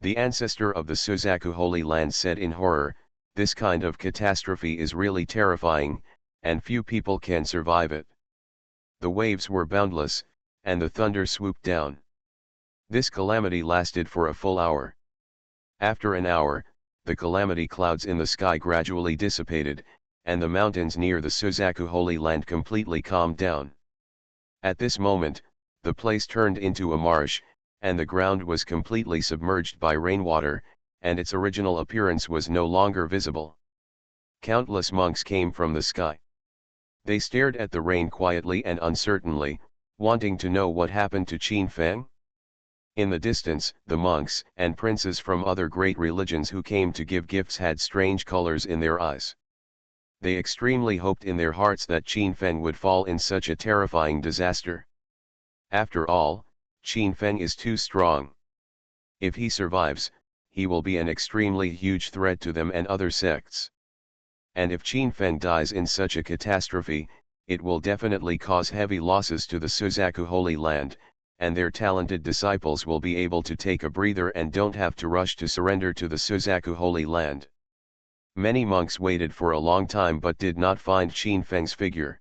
The ancestor of the Suzaku Holy Land said in horror, "This kind of catastrophe is really terrifying, and few people can survive it." The waves were boundless, and the thunder swooped down. This calamity lasted for a full hour. After an hour, the calamity clouds in the sky gradually dissipated, and the mountains near the Suzaku Holy Land completely calmed down. At this moment, the place turned into a marsh, and the ground was completely submerged by rainwater, and its original appearance was no longer visible. Countless monks came from the sky. They stared at the rain quietly and uncertainly, wanting to know what happened to Qin Feng. In the distance, the monks and princes from other great religions who came to give gifts had strange colors in their eyes. They extremely hoped in their hearts that Qin Feng would fall in such a terrifying disaster. After all, Qin Feng is too strong. If he survives, he will be an extremely huge threat to them and other sects. And if Qin Feng dies in such a catastrophe, it will definitely cause heavy losses to the Suzaku Holy Land, and their talented disciples will be able to take a breather and don't have to rush to surrender to the Suzaku Holy Land. Many monks waited for a long time but did not find Qin Feng's figure.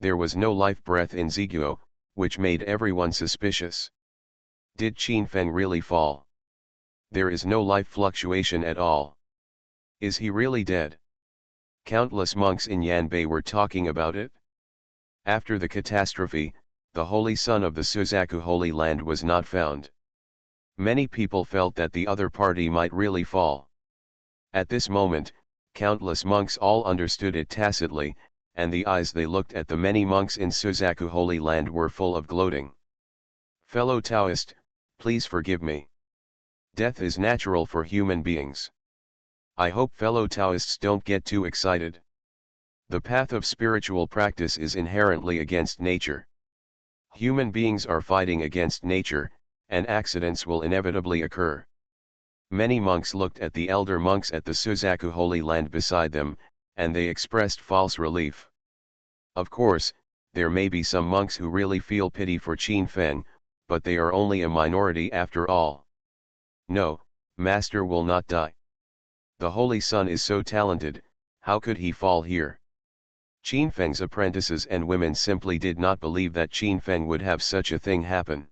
There was no life breath in Ziguo, which made everyone suspicious. Did Qin Feng really fall? There is no life fluctuation at all. Is he really dead? Countless monks in Yanbei were talking about it. After the catastrophe, the holy son of the Suzaku Holy Land was not found. Many people felt that the other party might really fall. At this moment, countless monks all understood it tacitly, and the eyes they looked at the many monks in Suzaku Holy Land were full of gloating. Fellow Taoist, please forgive me. Death is natural for human beings. I hope fellow Taoists don't get too excited. The path of spiritual practice is inherently against nature. Human beings are fighting against nature, and accidents will inevitably occur. Many monks looked at the elder monks at the Suzaku Holy Land beside them, and they expressed false relief. Of course, there may be some monks who really feel pity for Qin Feng, but they are only a minority after all. No, Master will not die. The Holy Son is so talented, how could he fall here? Qin Feng's apprentices and women simply did not believe that Qin Feng would have such a thing happen.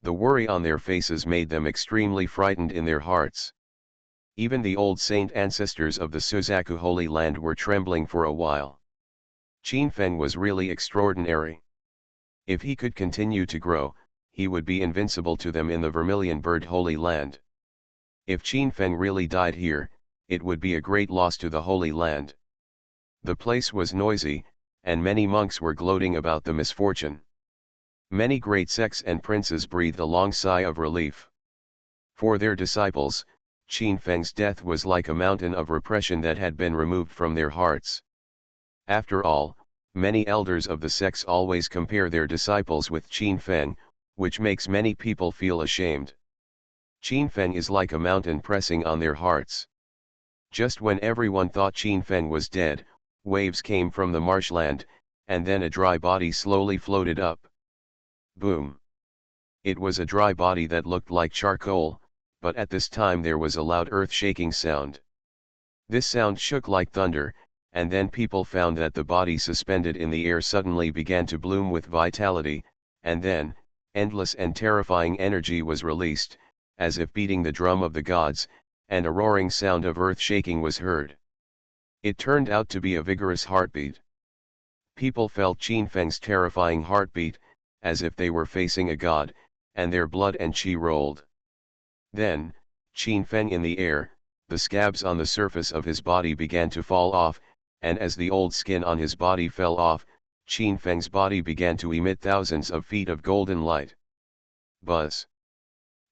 The worry on their faces made them extremely frightened in their hearts. Even the old saint ancestors of the Suzaku Holy Land were trembling for a while. Qin Feng was really extraordinary. If he could continue to grow, he would be invincible to them in the Vermilion Bird Holy Land. If Qin Feng really died here, it would be a great loss to the Holy Land. The place was noisy, and many monks were gloating about the misfortune. Many great sects and princes breathed a long sigh of relief. For their disciples, Qin Feng's death was like a mountain of repression that had been removed from their hearts. After all, many elders of the sects always compare their disciples with Qin Feng, which makes many people feel ashamed. Qin Feng is like a mountain pressing on their hearts. Just when everyone thought Qin Feng was dead, waves came from the marshland, and then a dry body slowly floated up. Boom! It was a dry body that looked like charcoal, but at this time there was a loud earth-shaking sound. This sound shook like thunder, and then people found that the body suspended in the air suddenly began to bloom with vitality, and then, endless and terrifying energy was released, as if beating the drum of the gods, and a roaring sound of earth-shaking was heard. It turned out to be a vigorous heartbeat. People felt Qin Feng's terrifying heartbeat, as if they were facing a god, and their blood and chi rolled. Then, Qin Feng in the air, the scabs on the surface of his body began to fall off, and as the old skin on his body fell off, Qin Feng's body began to emit thousands of feet of golden light. Buzz!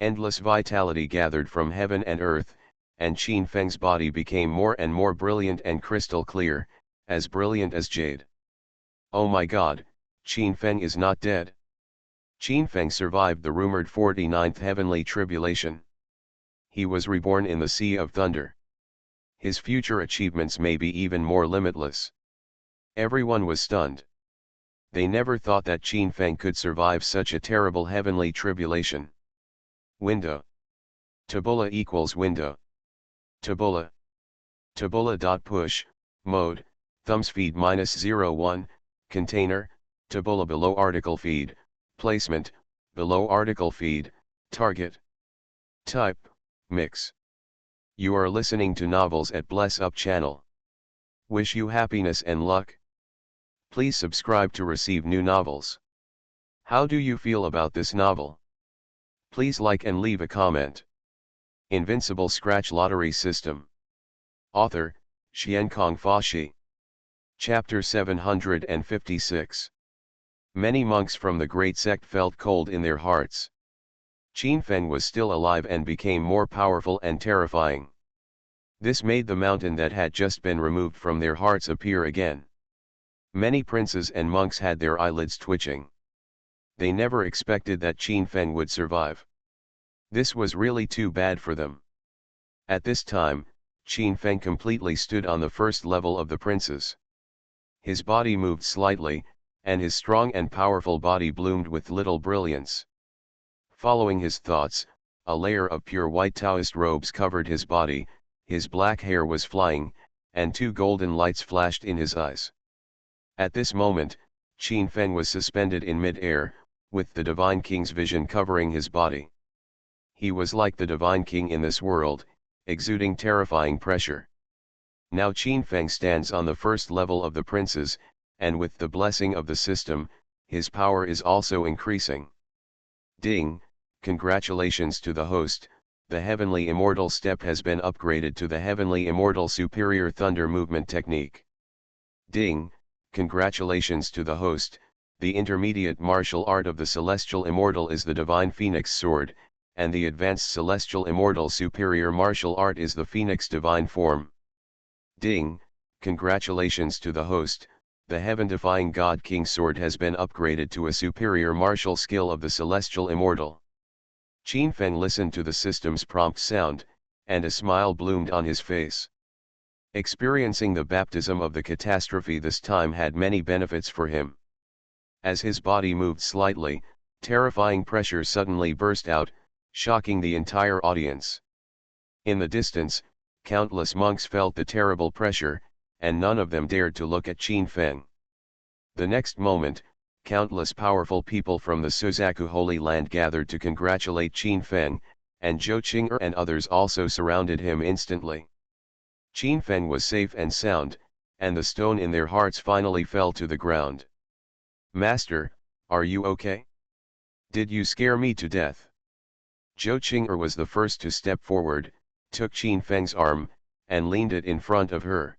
Endless vitality gathered from heaven and earth, and Qin Feng's body became more and more brilliant and crystal clear, as brilliant as jade. Oh my God, Qin Feng is not dead. Qin Feng survived the rumored 49th heavenly tribulation. He was reborn in the Sea of Thunder. His future achievements may be even more limitless. Everyone was stunned. They never thought that Qin Feng could survive such a terrible heavenly tribulation. Window. Tabula equals window. Tabula. Tabula.push, mode, thumbs feed -01, container, tabula below article feed, placement, below article feed, target. Type, mix. You are listening to novels at Bless Up channel. Wish you happiness and luck. Please subscribe to receive new novels. How do you feel about this novel? Please like and leave a comment. Invincible Scratch Lottery System. Author, Xiankong Fashi. Chapter 756. Many monks from the great sect felt cold in their hearts. Qin Feng was still alive and became more powerful and terrifying. This made the mountain that had just been removed from their hearts appear again. Many princes and monks had their eyelids twitching. They never expected that Qin Feng would survive. This was really too bad for them. At this time, Qin Feng completely stood on the first level of the princes. His body moved slightly, and his strong and powerful body bloomed with little brilliance. Following his thoughts, a layer of pure white Taoist robes covered his body, his black hair was flying, and two golden lights flashed in his eyes. At this moment, Qin Feng was suspended in mid-air, with the Divine King's vision covering his body. He was like the Divine King in this world, exuding terrifying pressure. Now Qin Feng stands on the first level of the princes, and with the blessing of the system, his power is also increasing. Ding, congratulations to the host, the Heavenly Immortal step has been upgraded to the Heavenly Immortal Superior Thunder Movement Technique. Ding, congratulations to the host, the intermediate martial art of the Celestial Immortal is the Divine Phoenix Sword, and the advanced Celestial Immortal Superior Martial Art is the Phoenix Divine Form. Ding, congratulations to the host, the Heaven-defying God King Sword has been upgraded to a superior martial skill of the Celestial Immortal. Qin Feng listened to the system's prompt sound, and a smile bloomed on his face. Experiencing the baptism of the catastrophe this time had many benefits for him. As his body moved slightly, terrifying pressure suddenly burst out, shocking the entire audience. In the distance, countless monks felt the terrible pressure, and none of them dared to look at Qin Feng. The next moment, countless powerful people from the Suzaku Holy Land gathered to congratulate Qin Feng, and Zhou Qing'er and others also surrounded him instantly. Qin Feng was safe and sound, and the stone in their hearts finally fell to the ground. Master, are you okay? Did you scare me to death? Zhou Qing'er was the first to step forward, took Qin Feng's arm, and leaned it in front of her.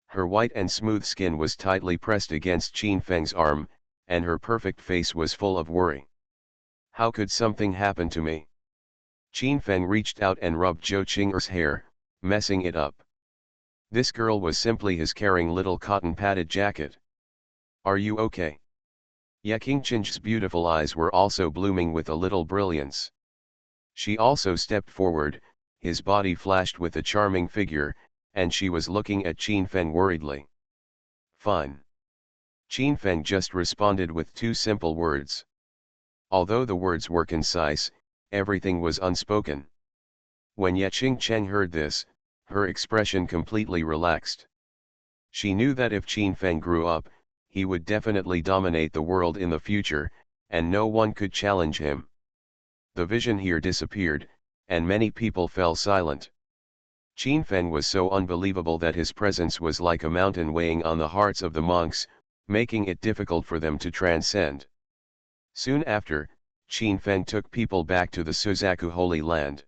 Her white and smooth skin was tightly pressed against Qin Feng's arm, and her perfect face was full of worry. How could something happen to me? Qin Feng reached out and rubbed Zhou Qing'er's hair, messing it up. This girl was simply his caring little cotton-padded jacket. Are you okay? Ye Qingqing's beautiful eyes were also blooming with a little brilliance. She also stepped forward, his body flashed with a charming figure, and she was looking at Qin Feng worriedly. Fine. Qin Feng just responded with two simple words. Although the words were concise, everything was unspoken. When Ye Qingqing heard this, her expression completely relaxed. She knew that if Qin Feng grew up, he would definitely dominate the world in the future, and no one could challenge him. The vision here disappeared, and many people fell silent. Qin Feng was so unbelievable that his presence was like a mountain weighing on the hearts of the monks, making it difficult for them to transcend. Soon after, Qin Feng took people back to the Suzaku Holy Land.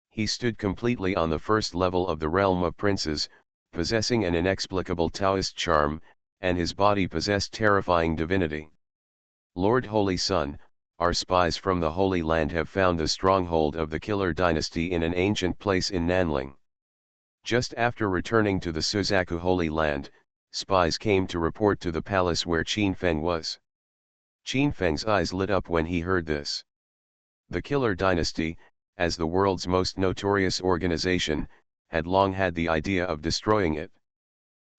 He stood completely on the first level of the realm of princes, possessing an inexplicable Taoist charm, and his body possessed terrifying divinity. Lord Holy Sun, our spies from the Holy Land have found the stronghold of the Killer Dynasty in an ancient place in Nanling. Just after returning to the Suzaku Holy Land, spies came to report to the palace where Qin Feng was. Qin Feng's eyes lit up when he heard this. The Killer Dynasty, as the world's most notorious organization, had long had the idea of destroying it.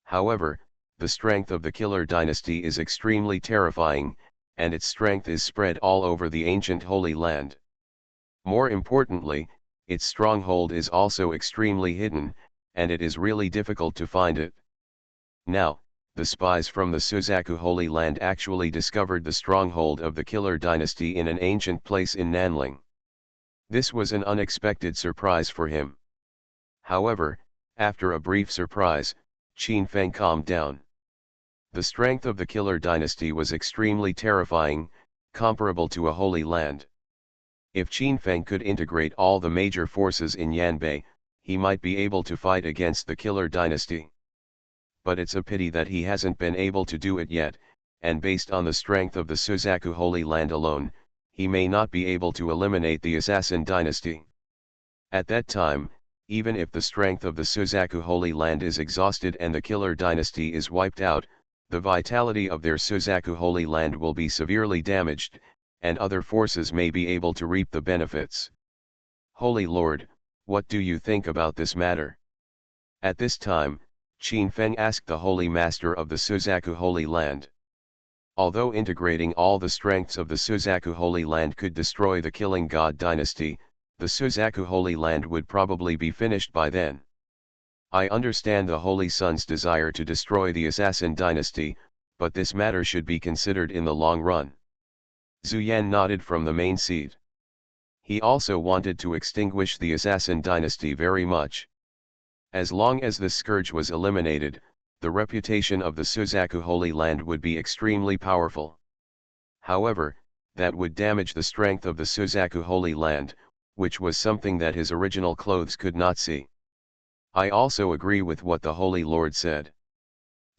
However, the strength of the Killer Dynasty is extremely terrifying, and its strength is spread all over the ancient Holy Land. More importantly, its stronghold is also extremely hidden, and it is really difficult to find it. Now, the spies from the Suzaku Holy Land actually discovered the stronghold of the Killer Dynasty in an ancient place in Nanling. This was an unexpected surprise for him. However, after a brief surprise, Qin Feng calmed down. The strength of the Killer Dynasty was extremely terrifying, comparable to a holy land. If Qin Feng could integrate all the major forces in Yanbei, he might be able to fight against the Killer Dynasty. But it's a pity that he hasn't been able to do it yet, and based on the strength of the Suzaku Holy Land alone, he may not be able to eliminate the Assassin Dynasty. At that time, even if the strength of the Suzaku Holy Land is exhausted and the Killer Dynasty is wiped out, the vitality of their Suzaku Holy Land will be severely damaged, and other forces may be able to reap the benefits. Holy Lord, what do you think about this matter? At this time, Qin Feng asked the Holy Master of the Suzaku Holy Land. Although integrating all the strengths of the Suzaku Holy Land could destroy the Killing God Dynasty, the Suzaku Holy Land would probably be finished by then. I understand the Holy Sun's desire to destroy the Assassin Dynasty, but this matter should be considered in the long run. Zhu Yan nodded from the main seat. He also wanted to extinguish the Assassin Dynasty very much. As long as the scourge was eliminated, the reputation of the Suzaku Holy Land would be extremely powerful. However, that would damage the strength of the Suzaku Holy Land, which was something that his original clothes could not see. I also agree with what the Holy Lord said.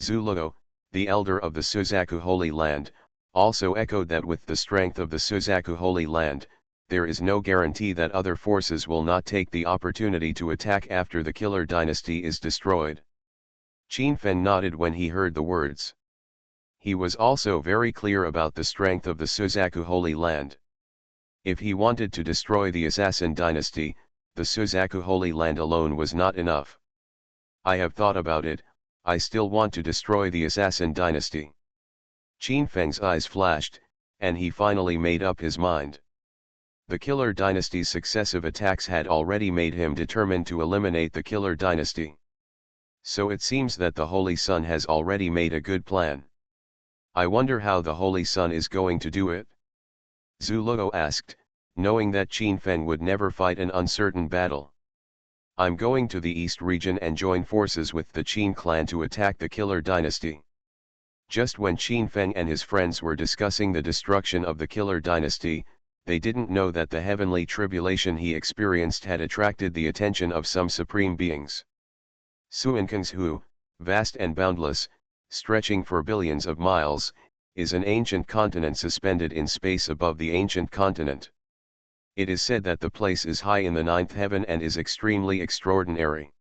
Zuluo, the elder of the Suzaku Holy Land, also echoed that with the strength of the Suzaku Holy Land, there is no guarantee that other forces will not take the opportunity to attack after the Killer Dynasty is destroyed. Qin Feng nodded when he heard the words. He was also very clear about the strength of the Suzaku Holy Land. If he wanted to destroy the Assassin Dynasty, the Suzaku Holy Land alone was not enough. I have thought about it, I still want to destroy the Assassin Dynasty. Qin Feng's eyes flashed, and he finally made up his mind. The Killer Dynasty's successive attacks had already made him determined to eliminate the Killer Dynasty. So it seems that the Holy Sun has already made a good plan. I wonder how the Holy Sun is going to do it? Zuluo asked, knowing that Qin Feng would never fight an uncertain battle. I'm going to the East region and join forces with the Qin clan to attack the Killer Dynasty. Just when Qin Feng and his friends were discussing the destruction of the Killer Dynasty, they didn't know that the heavenly tribulation he experienced had attracted the attention of some supreme beings. Suinkang's Hu, vast and boundless, stretching for billions of miles, is an ancient continent suspended in space above the ancient continent. It is said that the place is high in the ninth heaven and is extremely extraordinary.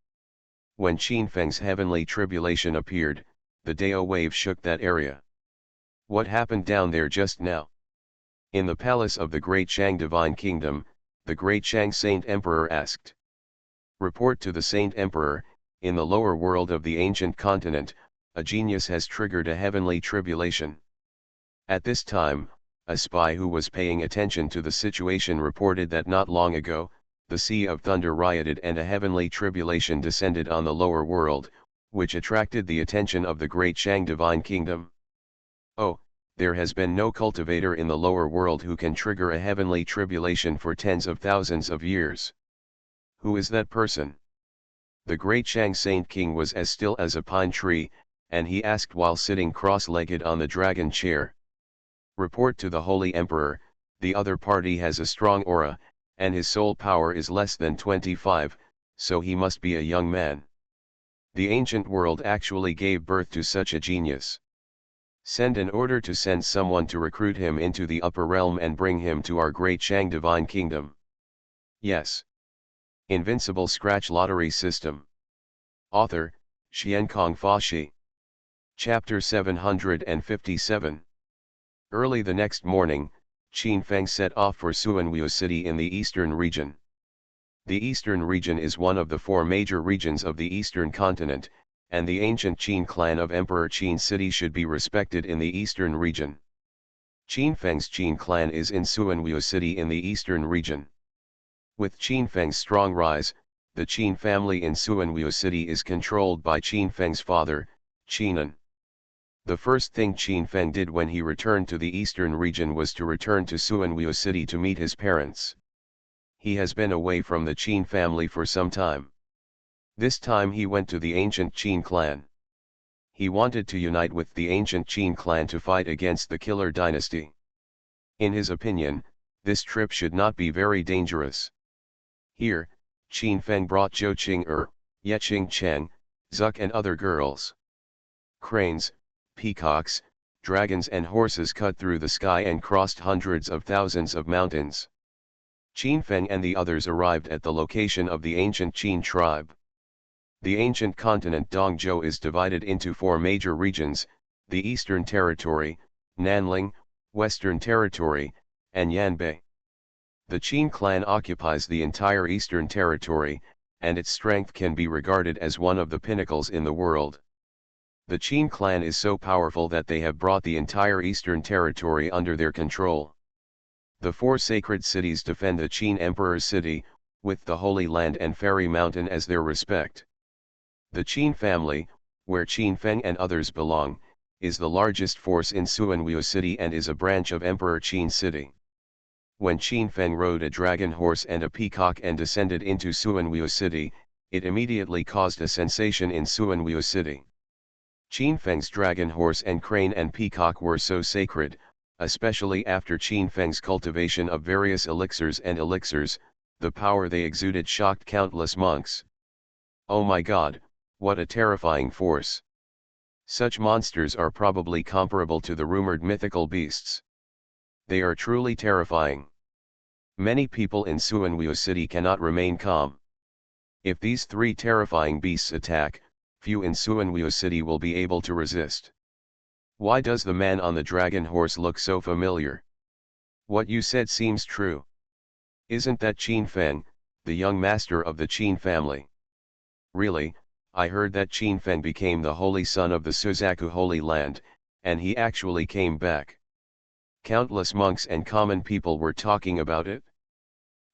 When Qin Feng's heavenly tribulation appeared, the Dao wave shook that area. What happened down there just now? In the palace of the Great Shang Divine Kingdom, the Great Shang Saint Emperor asked. Report to the Saint Emperor, in the lower world of the ancient continent, a genius has triggered a heavenly tribulation. At this time, a spy who was paying attention to the situation reported that not long ago, the Sea of Thunder rioted and a heavenly tribulation descended on the lower world, which attracted the attention of the Great Shang Divine Kingdom. Oh, there has been no cultivator in the lower world who can trigger a heavenly tribulation for tens of thousands of years. Who is that person? The Great Shang Saint King was as still as a pine tree, and he asked while sitting cross-legged on the dragon chair. Report to the Holy Emperor, the other party has a strong aura, and his soul power is less than 25, so he must be a young man. The ancient world actually gave birth to such a genius. Send an order to send someone to recruit him into the upper realm and bring him to our Great Shang Divine Kingdom. Yes. Invincible Scratch Lottery System. Author, Xiankong Fashi. Chapter 757. Early the next morning, Qin Feng set off for Suanwu City in the eastern region. The eastern region is one of the four major regions of the eastern continent, and the ancient Qin clan of Emperor Qin City should be respected in the eastern region. Qin Feng's Qin clan is in Suanwu City in the eastern region. With Qin Feng's strong rise, the Qin family in Suanwu City is controlled by Qin Feng's father, Qinan. The first thing Qin Feng did when he returned to the eastern region was to return to Suanwu City to meet his parents. He has been away from the Qin family for some time. This time he went to the ancient Qin clan. He wanted to unite with the ancient Qin clan to fight against the Killer Dynasty. In his opinion, this trip should not be very dangerous. Here, Qin Feng brought Zhou Qing Yeqing Cheng, Zuck and other girls. Cranes, peacocks, dragons and horses cut through the sky and crossed hundreds of thousands of mountains. Qin Feng and the others arrived at the location of the ancient Qin tribe. The ancient continent Dongzhou is divided into four major regions: the Eastern Territory, Nanling, Western Territory, and Yanbei. The Qin clan occupies the entire Eastern Territory, and its strength can be regarded as one of the pinnacles in the world. The Qin clan is so powerful that they have brought the entire Eastern Territory under their control. The four sacred cities defend the Qin Emperor's city, with the Holy Land and Fairy Mountain as their respect. The Qin family, where Qin Feng and others belong, is the largest force in Suanwu City and is a branch of Emperor Qin City. When Qin Feng rode a dragon horse and a peacock and descended into Suanwu City, it immediately caused a sensation in Suanwu City. Qin Feng's dragon horse and crane and peacock were so sacred, especially after Qin Feng's cultivation of various elixirs, the power they exuded shocked countless monks. Oh my god, what a terrifying force! Such monsters are probably comparable to the rumored mythical beasts. They are truly terrifying. Many people in Suanweo City cannot remain calm. If these three terrifying beasts attack, few in Suanweo City will be able to resist. Why does the man on the dragon horse look so familiar? What you said seems true. Isn't that Qin Feng, the young master of the Qin family? Really, I heard that Qin Feng became the holy son of the Suzaku Holy Land, and he actually came back. Countless monks and common people were talking about it.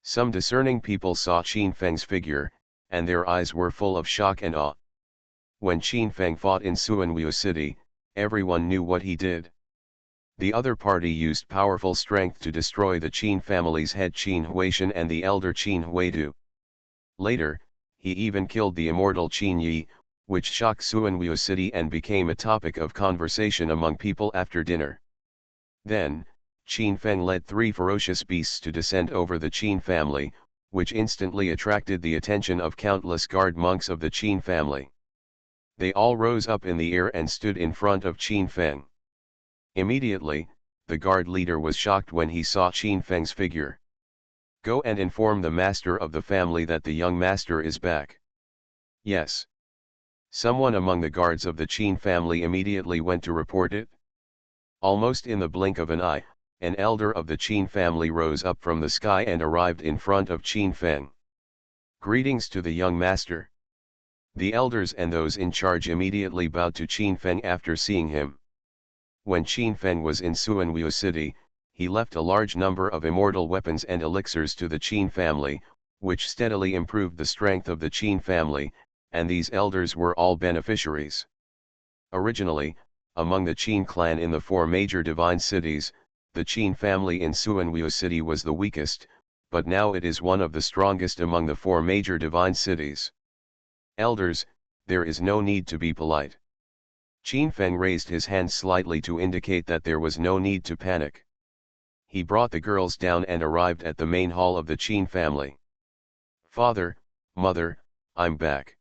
Some discerning people saw Qin Feng's figure, and their eyes were full of shock and awe. When Qin Feng fought in Suanweo City, everyone knew what he did. The other party used powerful strength to destroy the Qin family's head Qin Huaishan and the elder Qin Huaidu. Later, he even killed the immortal Qin Yi, which shocked Suanweo City and became a topic of conversation among people after dinner. Then, Qin Feng led three ferocious beasts to descend over the Qin family, which instantly attracted the attention of countless guard monks of the Qin family. They all rose up in the air and stood in front of Qin Feng. Immediately, the guard leader was shocked when he saw Qin Feng's figure. Go and inform the master of the family that the young master is back. Yes. Someone among the guards of the Qin family immediately went to report it. Almost in the blink of an eye, an elder of the Qin family rose up from the sky and arrived in front of Qin Feng. Greetings to the young master. The elders and those in charge immediately bowed to Qin Feng after seeing him. When Qin Feng was in Suanweo City, he left a large number of immortal weapons and elixirs to the Qin family, which steadily improved the strength of the Qin family, and these elders were all beneficiaries. Originally, among the Qin clan in the four major divine cities, the Qin family in Suanweo City was the weakest, but now it is one of the strongest among the four major divine cities. Elders, there is no need to be polite. Qin Feng raised his hand slightly to indicate that there was no need to panic. He brought the girls down and arrived at the main hall of the Qin family. Father, mother, I'm back.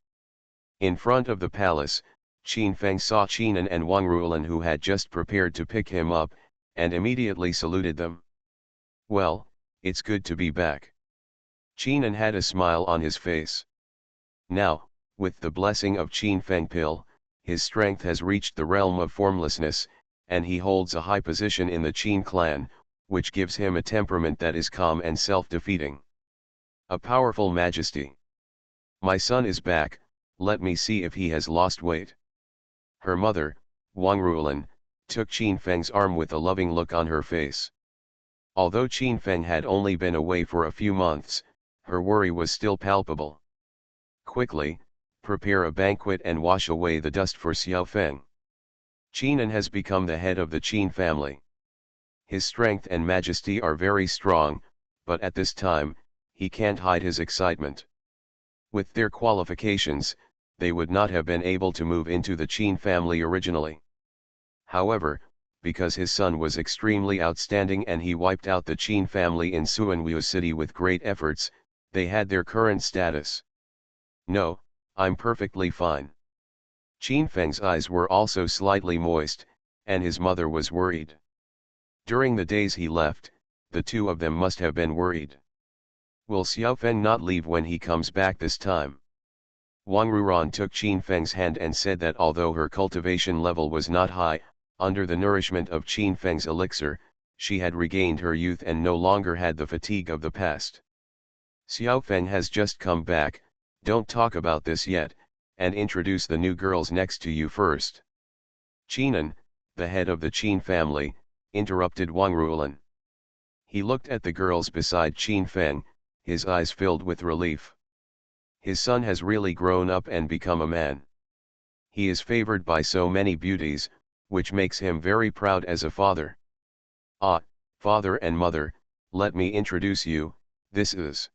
In front of the palace, Qin Feng saw Qinan and Wang Ruolan who had just prepared to pick him up, and immediately saluted them. Well, it's good to be back. Qinan had a smile on his face. Now, with the blessing of Qin Feng Pil, his strength has reached the realm of formlessness, and he holds a high position in the Qin clan, which gives him a temperament that is calm and self-defeating. A powerful majesty. My son is back, let me see if he has lost weight. Her mother, Wang Ruolan, took Qin Feng's arm with a loving look on her face. Although Qin Feng had only been away for a few months, her worry was still palpable. Quickly, prepare a banquet and wash away the dust for Xiao Feng. Qinan has become the head of the Qin family. His strength and majesty are very strong, but at this time, he can't hide his excitement. With their qualifications, they would not have been able to move into the Qin family originally. However, because his son was extremely outstanding and he wiped out the Qin family in Suanweo City with great efforts, they had their current status. No, I'm perfectly fine. Qin Feng's eyes were also slightly moist, and his mother was worried. During the days he left, the two of them must have been worried. Will Xiao Feng not leave when he comes back this time? Wang Ruolan took Qin Feng's hand and said that although her cultivation level was not high, under the nourishment of Qin Feng's elixir, she had regained her youth and no longer had the fatigue of the past. Xiao Feng has just come back, don't talk about this yet, and introduce the new girls next to you first. Qinan, the head of the Qin family, interrupted Wang Ruolan. He looked at the girls beside Qin Feng, his eyes filled with relief. His son has really grown up and become a man. He is favored by so many beauties, which makes him very proud as a father. Ah, father and mother, let me introduce you, this is.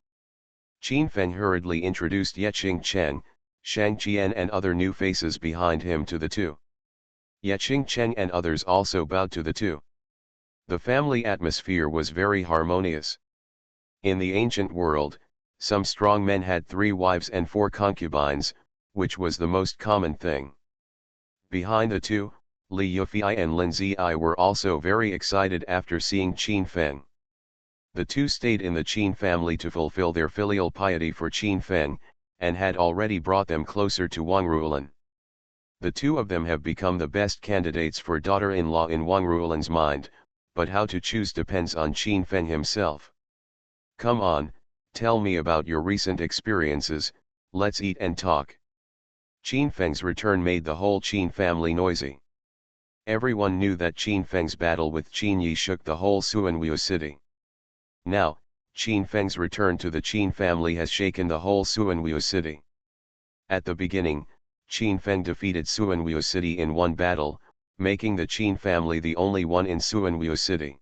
Qin Feng hurriedly introduced Yeqing Cheng, Shang Qian and other new faces behind him to the two. Yeqing Cheng and others also bowed to the two. The family atmosphere was very harmonious. In the ancient world, some strong men had 3 wives and 4 concubines, which was the most common thing. Behind the two, Li Yufei and Lin Ziyi were also very excited after seeing Qin Feng. The two stayed in the Qin family to fulfill their filial piety for Qin Feng, and had already brought them closer to Wang Ruolan. The two of them have become the best candidates for daughter-in-law in Wang Ruolan's mind, but how to choose depends on Qin Feng himself. Come on, tell me about your recent experiences, let's eat and talk. Qin Feng's return made the whole Qin family noisy. Everyone knew that Qin Feng's battle with Qin Yi shook the whole Suanwu city. Now, Qin Feng's return to the Qin family has shaken the whole Suanwu city. At the beginning, Qin Feng defeated Suanwu city in one battle, making the Qin family the only one in Suanwu city.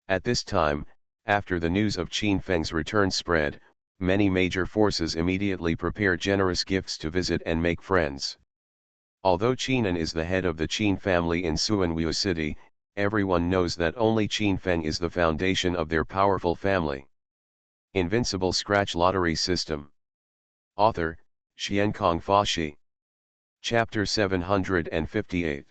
At this time, after the news of Qin Feng's return spread, many major forces immediately prepared generous gifts to visit and make friends. Although Qinan is the head of the Qin family in Suanwu city, everyone knows that only Qin Feng is the foundation of their powerful family. Invincible Scratch Lottery System. Author, Xiankong Fashi. Chapter 758.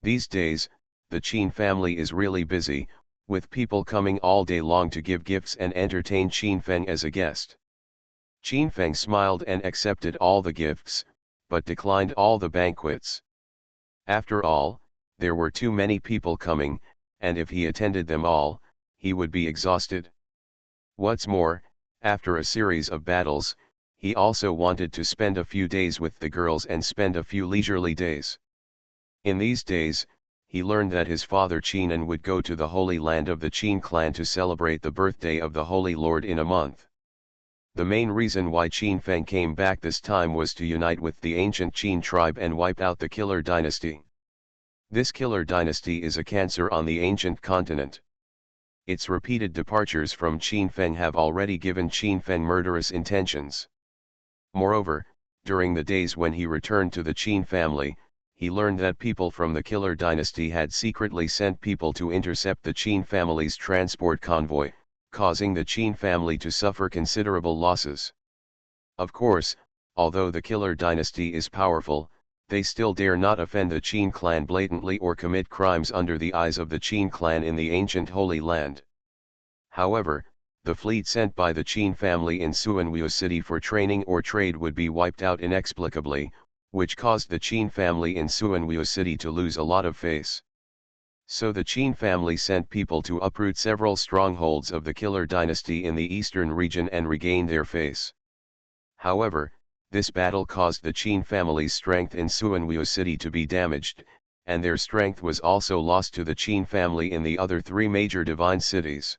These days, the Qin family is really busy, with people coming all day long to give gifts and entertain Qin Feng as a guest. Qin Feng smiled and accepted all the gifts, but declined all the banquets. After all, there were too many people coming, and if he attended them all, he would be exhausted. What's more, after a series of battles, he also wanted to spend a few days with the girls and spend a few leisurely days. In these days, he learned that his father Qinan would go to the Holy Land of the Qin clan to celebrate the birthday of the Holy Lord in a month. The main reason why Qin Feng came back this time was to unite with the ancient Qin tribe and wipe out the Killer Dynasty. This Killer Dynasty is a cancer on the ancient continent. Its repeated departures from Qin Feng have already given Qin Feng murderous intentions. Moreover, during the days when he returned to the Qin family, he learned that people from the Killer Dynasty had secretly sent people to intercept the Qin family's transport convoy, causing the Qin family to suffer considerable losses. Of course, although the Killer Dynasty is powerful, they still dare not offend the Qin clan blatantly or commit crimes under the eyes of the Qin clan in the ancient Holy Land. However, the fleet sent by the Qin family in Suanwu city for training or trade would be wiped out inexplicably, which caused the Qin family in Suanwu city to lose a lot of face. So the Qin family sent people to uproot several strongholds of the Killer Dynasty in the eastern region and regain their face. However, this battle caused the Qin family's strength in Suanwu city to be damaged, and their strength was also lost to the Qin family in the other 3 major divine cities.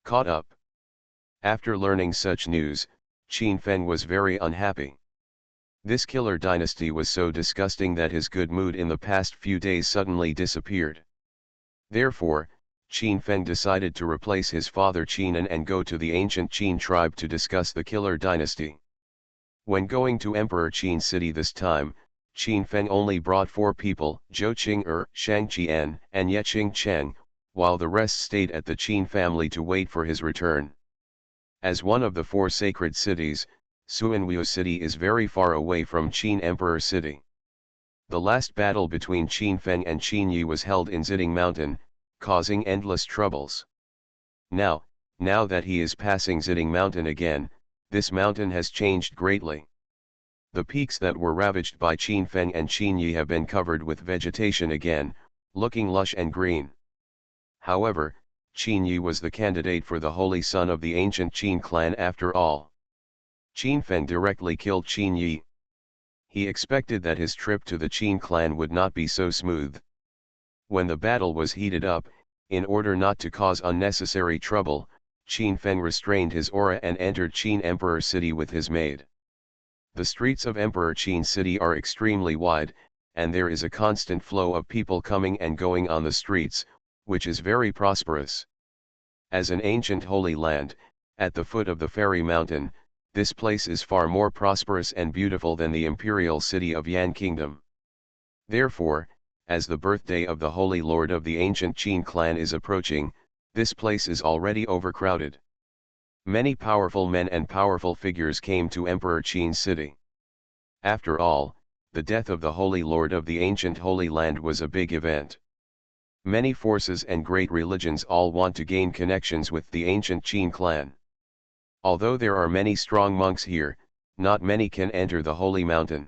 Caught up. After learning such news, Qin Feng was very unhappy. This Killer Dynasty was so disgusting that his good mood in the past few days suddenly disappeared. Therefore, Qin Feng decided to replace his father Qinan and go to the ancient Qin tribe to discuss the Killer Dynasty. When going to Emperor Qin city this time, Qin Feng only brought 4 people, Zhou Qing'er, Shang Qian, and Ye Qing Cheng, while the rest stayed at the Qin family to wait for his return. As one of the 4 sacred cities, Suanwu city is very far away from Qin Emperor city. The last battle between Qin Feng and Qin Yi was held in Ziding Mountain, causing endless troubles. Now that he is passing Ziding Mountain again, this mountain has changed greatly. The peaks that were ravaged by Qin Feng and Qin Yi have been covered with vegetation again, looking lush and green. However, Qin Yi was the candidate for the holy son of the ancient Qin clan after all. Qin Feng directly killed Qin Yi. He expected that his trip to the Qin clan would not be so smooth. When the battle was heated up, in order not to cause unnecessary trouble, Qin Feng restrained his aura and entered Qin Emperor city with his maid. The streets of Emperor Qin city are extremely wide, and there is a constant flow of people coming and going on the streets, which is very prosperous. As an ancient holy land, at the foot of the Fairy Mountain, this place is far more prosperous and beautiful than the imperial city of Yan Kingdom. Therefore, as the birthday of the Holy Lord of the ancient Qin clan is approaching, this place is already overcrowded. Many powerful men and powerful figures came to Emperor Qin's city. After all, the death of the Holy Lord of the ancient Holy Land was a big event. Many forces and great religions all want to gain connections with the ancient Qin clan. Although there are many strong monks here, not many can enter the Holy Mountain.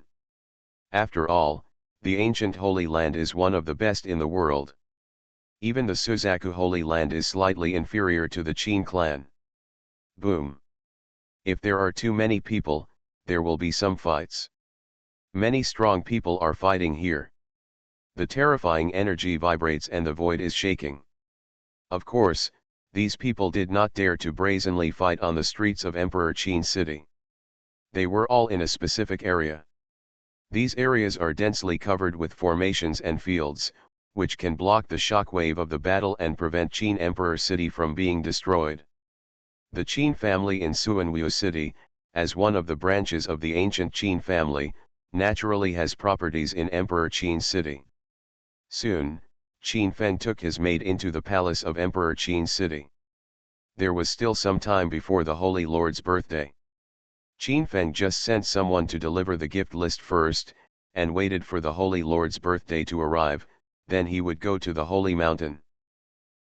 After all, the ancient Holy Land is one of the best in the world. Even the Suzaku Holy Land is slightly inferior to the Qin clan. Boom. If there are too many people, there will be some fights. Many strong people are fighting here. The terrifying energy vibrates and the void is shaking. Of course, these people did not dare to brazenly fight on the streets of Emperor Qin's city. They were all in a specific area. These areas are densely covered with formations and fields, which can block the shockwave of the battle and prevent Qin Emperor City from being destroyed. The Qin family in Suanwu City, as one of the branches of the ancient Qin family, naturally has properties in Emperor Qin's city. Soon, Qin Feng took his maid into the palace of Emperor Qin's city. There was still some time before the Holy Lord's birthday. Qin Feng just sent someone to deliver the gift list first, and waited for the Holy Lord's birthday to arrive, then he would go to the Holy Mountain.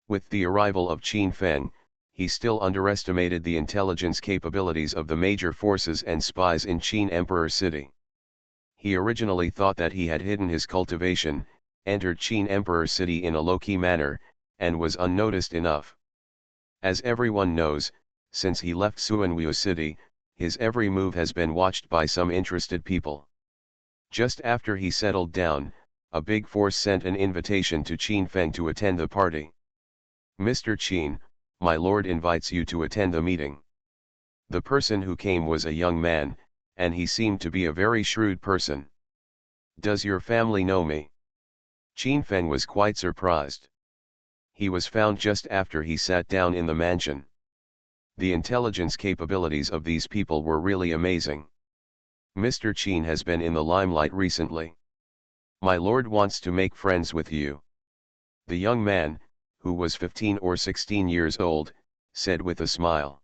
With the arrival of Qin Feng, he still underestimated the intelligence capabilities of the major forces and spies in Qin Emperor City. He originally thought that he had hidden his cultivation, entered Qin Emperor City in a low-key manner, and was unnoticed enough. As everyone knows, since he left Suanwu City, his every move has been watched by some interested people. Just after he settled down, a big force sent an invitation to Qin Feng to attend the party. "Mr. Qin, my lord invites you to attend the meeting." The person who came was a young man, and he seemed to be a very shrewd person. "Does your family know me?" Qin Feng was quite surprised. He was found just after he sat down in the mansion. The intelligence capabilities of these people were really amazing. "Mr. Qin has been in the limelight recently. My lord wants to make friends with you." The young man, who was 15 or 16 years old, said with a smile.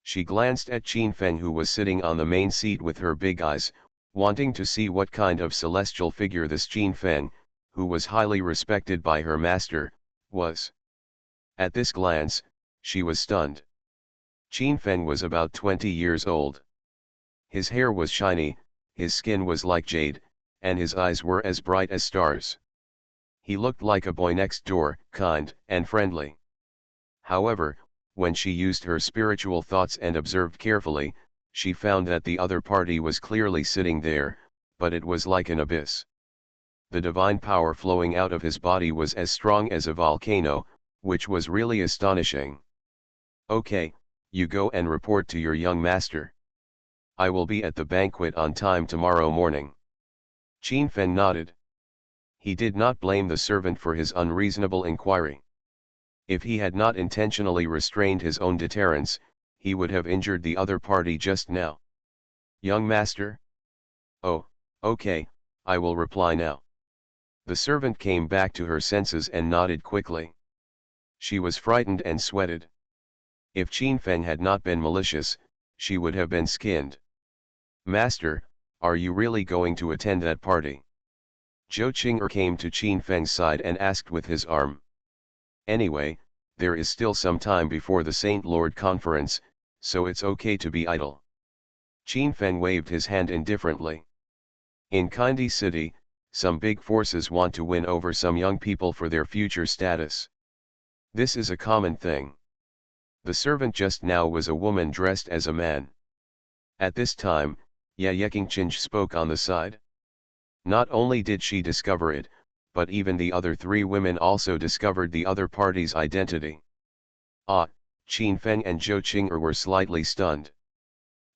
She glanced at Qin Feng, who was sitting on the main seat with her big eyes, wanting to see what kind of celestial figure this Qin Feng, who was highly respected by her master, was. At this glance, she was stunned. Qin Feng was about 20 years old. His hair was shiny, his skin was like jade, and his eyes were as bright as stars. He looked like a boy next door, kind and friendly. However, when she used her spiritual thoughts and observed carefully, she found that the other party was clearly sitting there, but it was like an abyss. The divine power flowing out of his body was as strong as a volcano, which was really astonishing. "Okay, you go and report to your young master. I will be at the banquet on time tomorrow morning." Qin Feng nodded. He did not blame the servant for his unreasonable inquiry. If he had not intentionally restrained his own deterrence, he would have injured the other party just now. "Young master?" "Oh, okay, I will reply now." The servant came back to her senses and nodded quickly. She was frightened and sweated. If Qin Feng had not been malicious, she would have been skinned. "Master, are you really going to attend that party?" Zhou Qing'er came to Qin Feng's side and asked with his arm. "Anyway, there is still some time before the Saint Lord conference, so it's okay to be idle." Qin Feng waved his hand indifferently. In Kandi City, some big forces want to win over some young people for their future status. This is a common thing. The servant just now was a woman dressed as a man. At this time, Yekingchinj spoke on the side. Not only did she discover it, but even the other three women also discovered the other party's identity. Qin Feng and Zhou Qing'er were slightly stunned.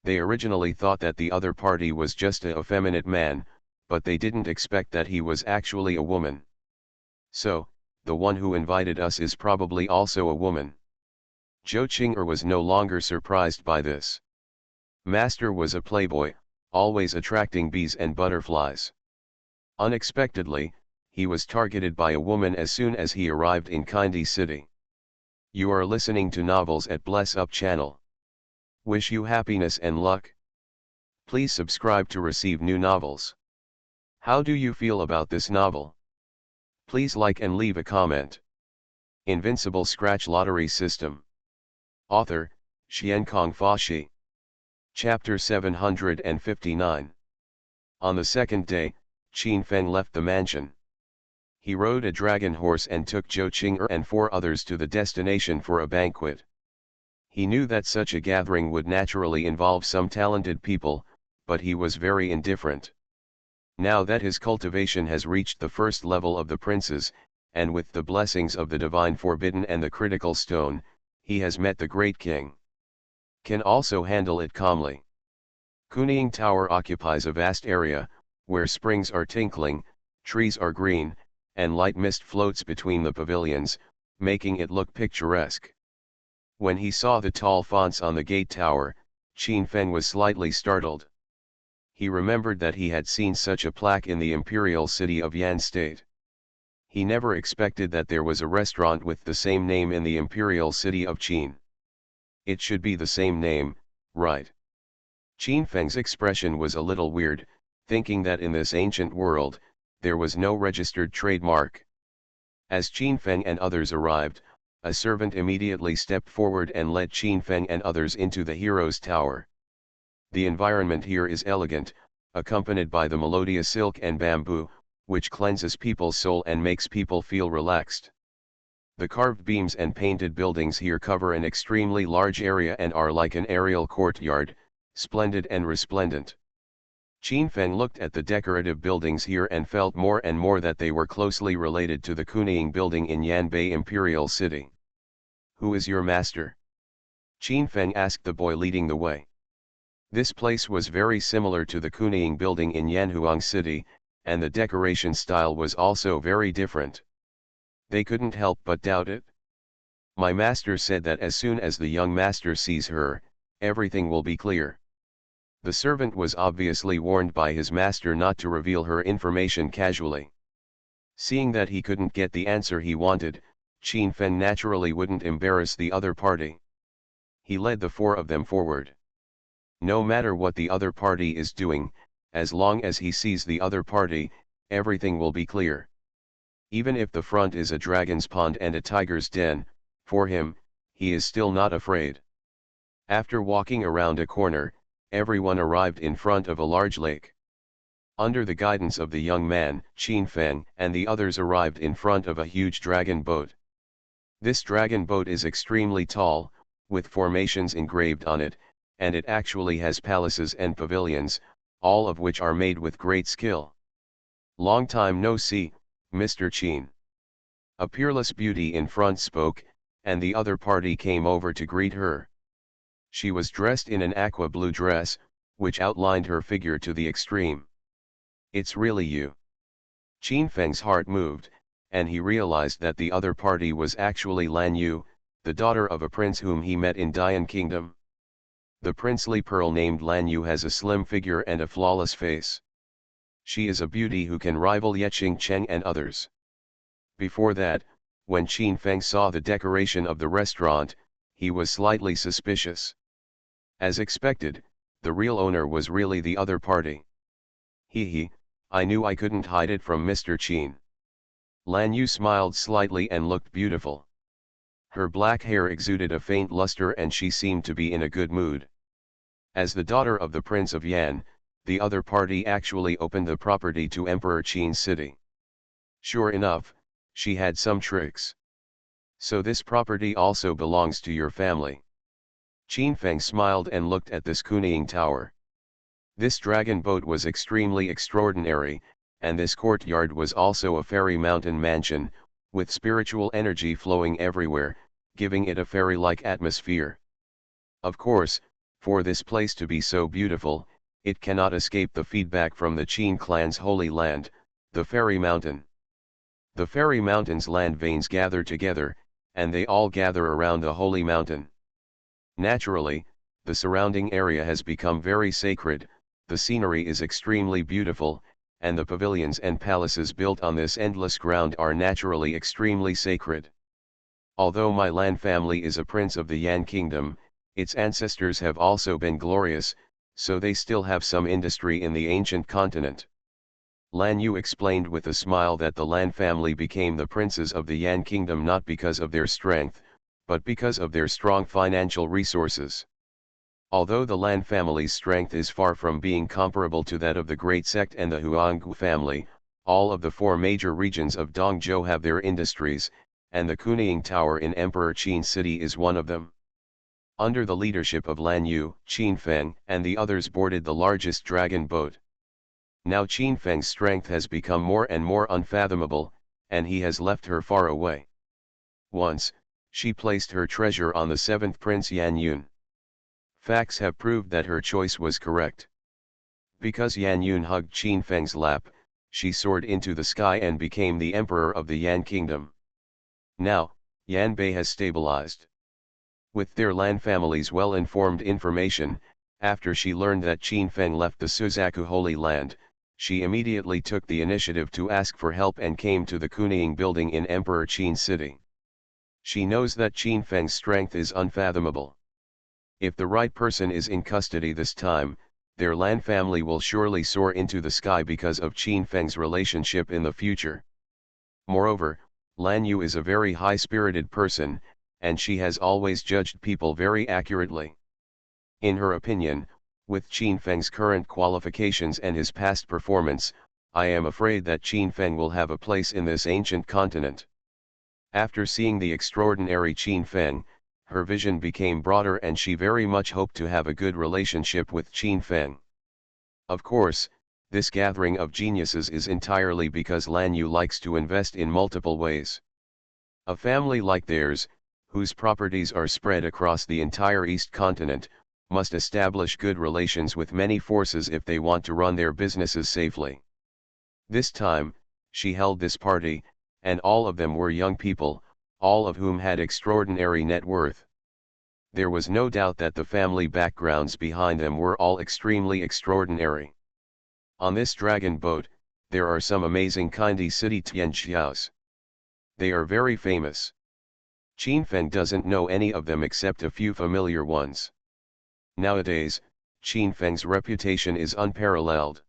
They originally thought that the other party was just a effeminate man, but they didn't expect that he was actually a woman. "So, the one who invited us is probably also a woman." Zhou Qing'er was no longer surprised by this. Master was a playboy, always attracting bees and butterflies. Unexpectedly, he was targeted by a woman as soon as he arrived in Kindy City. You are listening to Novels at Bless Up channel. Wish you happiness and luck. Please subscribe to receive new novels. How do you feel about this novel? Please like and leave a comment. Invincible Scratch Lottery System. Author, Xiankong Fashi. Chapter 759. On the second day, Qin Feng left the mansion. He rode a dragon horse and took Zhou Qing'er and 4 others to the destination for a banquet. He knew that such a gathering would naturally involve some talented people, but he was very indifferent. Now that his cultivation has reached the first level of the princes, and with the blessings of the divine forbidden and the critical stone, he has met the great king. Can also handle it calmly. Kuning Tower occupies a vast area, where springs are tinkling, trees are green, and light mist floats between the pavilions, making it look picturesque. When he saw the tall fonts on the gate tower, Qin Feng was slightly startled. He remembered that he had seen such a plaque in the imperial city of Yan State. He never expected that there was a restaurant with the same name in the imperial city of Qin. It should be the same name, right? Qin Feng's expression was a little weird, thinking that in this ancient world, there was no registered trademark. As Qin Feng and others arrived, a servant immediately stepped forward and led Qin Feng and others into the hero's tower. The environment here is elegant, accompanied by the melodious silk and bamboo, which cleanses people's soul and makes people feel relaxed. The carved beams and painted buildings here cover an extremely large area and are like an aerial courtyard, splendid and resplendent. Qin Feng looked at the decorative buildings here and felt more and more that they were closely related to the Kuning building in Yanbei Imperial City. Who is your master? Qin Feng asked the boy leading the way. This place was very similar to the Kuning building in Yanhuang City, and the decoration style was also very different. They couldn't help but doubt it. My master said that as soon as the young master sees her, everything will be clear. The servant was obviously warned by his master not to reveal her information casually. Seeing that he couldn't get the answer he wanted, Qin Feng naturally wouldn't embarrass the other party. He led the 4 of them forward. No matter what the other party is doing, as long as he sees the other party, everything will be clear. Even if the front is a dragon's pond and a tiger's den, for him, he is still not afraid. After walking around a corner, everyone arrived in front of a large lake. Under the guidance of the young man, Qin Feng and the others arrived in front of a huge dragon boat. This dragon boat is extremely tall, with formations engraved on it, and it actually has palaces and pavilions, all of which are made with great skill. Long time no see, Mr. Qin. A peerless beauty in front spoke, and the other party came over to greet her. She was dressed in an aqua blue dress, which outlined her figure to the extreme. It's really you. Qin Feng's heart moved, and he realized that the other party was actually Lan Yu, the daughter of a prince whom he met in Dian Kingdom. The princely pearl named Lan Yu has a slim figure and a flawless face. She is a beauty who can rival Yeqing Cheng and others. Before that, when Qin Feng saw the decoration of the restaurant, he was slightly suspicious. As expected, the real owner was really the other party. I knew I couldn't hide it from Mr. Qin. Lan Yu smiled slightly and looked beautiful. Her black hair exuded a faint luster and she seemed to be in a good mood. As the daughter of the Prince of Yan, the other party actually opened the property to Emperor Qin's city. Sure enough, she had some tricks. So this property also belongs to your family. Qin Feng smiled and looked at this Kuning tower. This dragon boat was extremely extraordinary, and this courtyard was also a fairy mountain mansion, with spiritual energy flowing everywhere, giving it a fairy-like atmosphere. Of course, for this place to be so beautiful, it cannot escape the feedback from the Qin clan's holy land, the Fairy Mountain. The Fairy Mountain's land veins gather together, and they all gather around the holy mountain. Naturally, the surrounding area has become very sacred, the scenery is extremely beautiful, and the pavilions and palaces built on this endless ground are naturally extremely sacred. Although my Lan family is a prince of the Yan kingdom, its ancestors have also been glorious, so they still have some industry in the ancient continent. Lan Yu explained with a smile that the Lan family became the princes of the Yan kingdom not because of their strength, but because of their strong financial resources. Although the Lan family's strength is far from being comparable to that of the Great Sect and the Huanggu family, all of the four major regions of Dongzhou have their industries, and the Kuning Tower in Emperor Qin City is one of them. Under the leadership of Lan Yu, Qin Feng and the others boarded the largest dragon boat. Now Qin Feng's strength has become more and more unfathomable, and he has left her far away. Once, she placed her treasure on the seventh prince Yan Yun. Facts have proved that her choice was correct. Because Yan Yun hugged Qin Feng's lap, she soared into the sky and became the emperor of the Yan kingdom. Now, Yan Bei has stabilized. With their Lan family's well-informed information, after she learned that Qin Feng left the Suzaku Holy Land, she immediately took the initiative to ask for help and came to the Kuning building in Emperor Qin City. She knows that Qin Feng's strength is unfathomable. If the right person is in custody this time, their Lan family will surely soar into the sky because of Qin Feng's relationship in the future. Moreover, Lan Yu is a very high-spirited person, and she has always judged people very accurately. In her opinion, with Qin Feng's current qualifications and his past performance, I am afraid that Qin Feng will have a place in this ancient continent. After seeing the extraordinary Qin Feng, her vision became broader and she very much hoped to have a good relationship with Qin Feng. Of course, this gathering of geniuses is entirely because Lan Yu likes to invest in multiple ways. A family like theirs, whose properties are spread across the entire East continent, must establish good relations with many forces if they want to run their businesses safely. This time, she held this party, and all of them were young people, all of whom had extraordinary net worth. There was no doubt that the family backgrounds behind them were all extremely extraordinary. On this dragon boat, there are some amazing Kandi city Tianxiaos. They are very famous. Qin Feng doesn't know any of them except a few familiar ones. Nowadays, Qin Feng's reputation is unparalleled.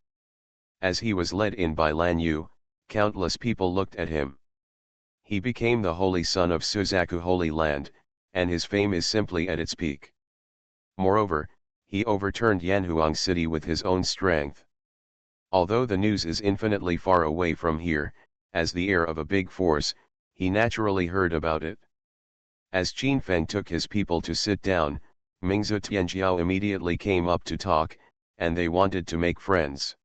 As he was led in by Lan Yu, countless people looked at him. He became the holy son of Suzaku Holy Land, and his fame is simply at its peak. Moreover, he overturned Yanhuang City with his own strength. Although the news is infinitely far away from here, as the heir of a big force, he naturally heard about it. As Qin Feng took his people to sit down, Mingzu Tianjiao immediately came up to talk, and they wanted to make friends.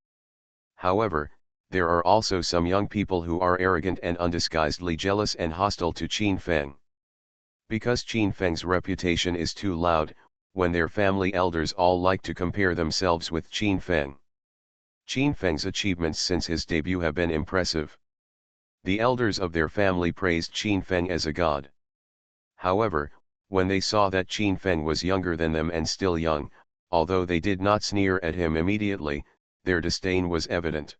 However, there are also some young people who are arrogant and undisguisedly jealous and hostile to Qin Feng. Because Qin Feng's reputation is too loud, when their family elders all like to compare themselves with Qin Feng. Qin Feng's achievements since his debut have been impressive. The elders of their family praised Qin Feng as a god. However, when they saw that Qin Feng was younger than them and still young, although they did not sneer at him immediately, their disdain was evident.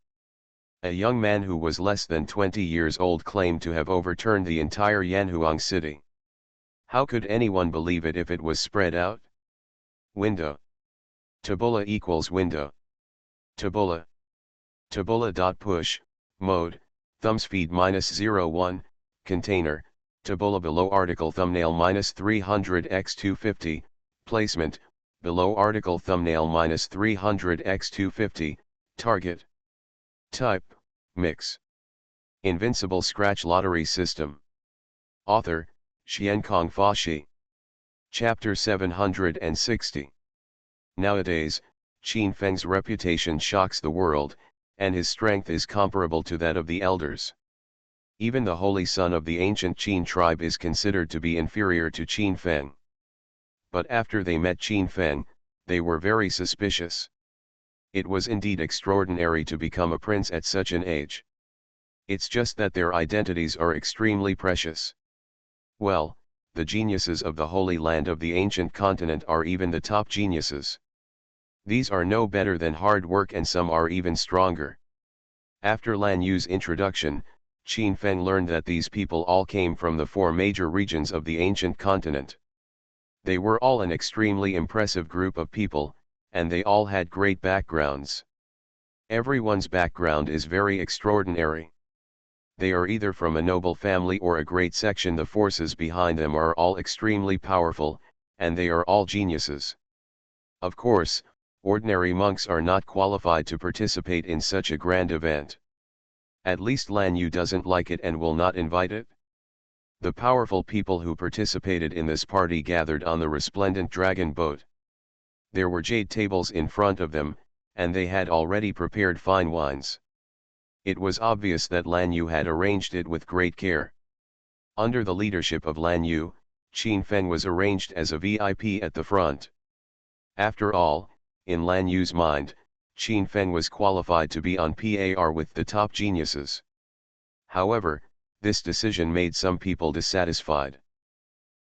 A young man who was less than 20 years old claimed to have overturned the entire Yanhuang city. How could anyone believe it if it was spread out? Window. Tabula equals window. Tabula. Tabula.push, mode, thumbspeed -01, container, tabula below article thumbnail -300x250, placement, below article thumbnail -300x250, target. Type, mix. Invincible Scratch Lottery System. Author, Xiankong Fashi. Chapter 760. Nowadays, Qin Feng's reputation shocks the world, and his strength is comparable to that of the elders. Even the holy son of the ancient Qin tribe is considered to be inferior to Qin Feng. But after they met Qin Feng, they were very suspicious. It was indeed extraordinary to become a prince at such an age. It's just that their identities are extremely precious. Well, the geniuses of the Holy Land of the ancient continent are even the top geniuses. These are no better than hard work and some are even stronger. After Lan Yu's introduction, Qin Feng learned that these people all came from the four major regions of the ancient continent. They were all an extremely impressive group of people, and they all had great backgrounds. Everyone's background is very extraordinary. They are either from a noble family or a great section. The forces behind them are all extremely powerful, and they are all geniuses. Of course, ordinary monks are not qualified to participate in such a grand event. At least Lan Yu doesn't like it and will not invite it. The powerful people who participated in this party gathered on the resplendent dragon boat. There were jade tables in front of them, and they had already prepared fine wines. It was obvious that Lan Yu had arranged it with great care. Under the leadership of Lan Yu, Qin Feng was arranged as a VIP at the front. After all, in Lan Yu's mind, Qin Feng was qualified to be on par with the top geniuses. However, this decision made some people dissatisfied.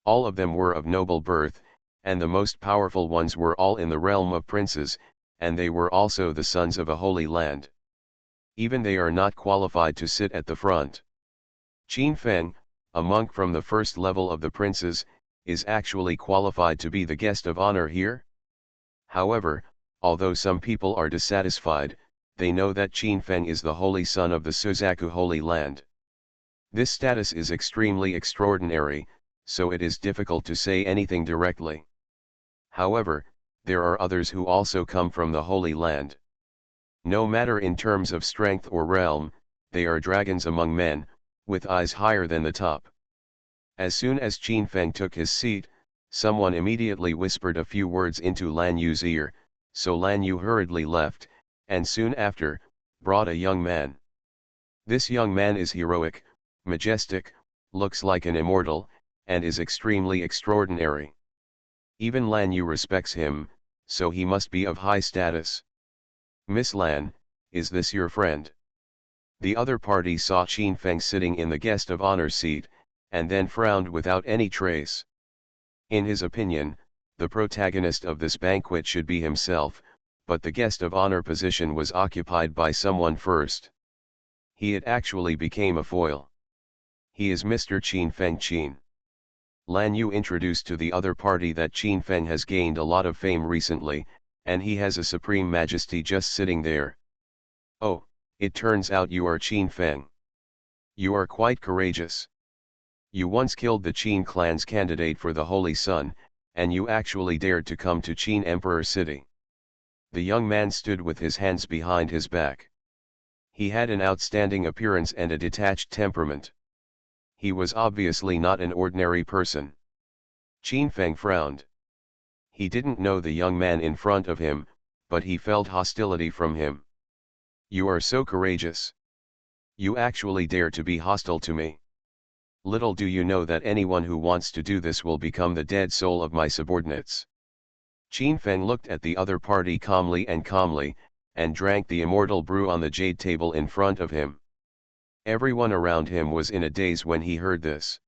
All of them were of noble birth, and the most powerful ones were all in the realm of princes, and they were also the sons of a holy land. Even they are not qualified to sit at the front. Qin Feng, a monk from the first level of the princes, is actually qualified to be the guest of honor here. However, although some people are dissatisfied, they know that Qin Feng is the holy son of the Suzaku Holy Land. This status is extremely extraordinary, so it is difficult to say anything directly. However, there are others who also come from the Holy Land. No matter in terms of strength or realm, they are dragons among men, with eyes higher than the top. As soon as Qin Feng took his seat, someone immediately whispered a few words into Lan Yu's ear, so Lan Yu hurriedly left, and soon after, brought a young man. This young man is heroic, majestic, looks like an immortal, and is extremely extraordinary. Even Lan Yu respects him, so he must be of high status. "Miss Lan, is this your friend?" The other party saw Qin Feng sitting in the guest of honor seat, and then frowned without any trace. In his opinion, the protagonist of this banquet should be himself, but the guest of honor position was occupied by someone first. It actually became a foil. He is Mr. Qin Feng Qin. Lan Yu introduced to the other party that Qin Feng has gained a lot of fame recently, and he has a supreme majesty just sitting there. "Oh, it turns out you are Qin Feng. You are quite courageous. You once killed the Qin clan's candidate for the Holy Sun, and you actually dared to come to Qin Emperor City." The young man stood with his hands behind his back. He had an outstanding appearance and a detached temperament. He was obviously not an ordinary person. Qin Feng frowned. He didn't know the young man in front of him, but he felt hostility from him. "You are so courageous. You actually dare to be hostile to me. Little do you know that anyone who wants to do this will become the dead soul of my subordinates." Qin Feng looked at the other party calmly, and drank the immortal brew on the jade table in front of him. Everyone around him was in a daze when he heard this.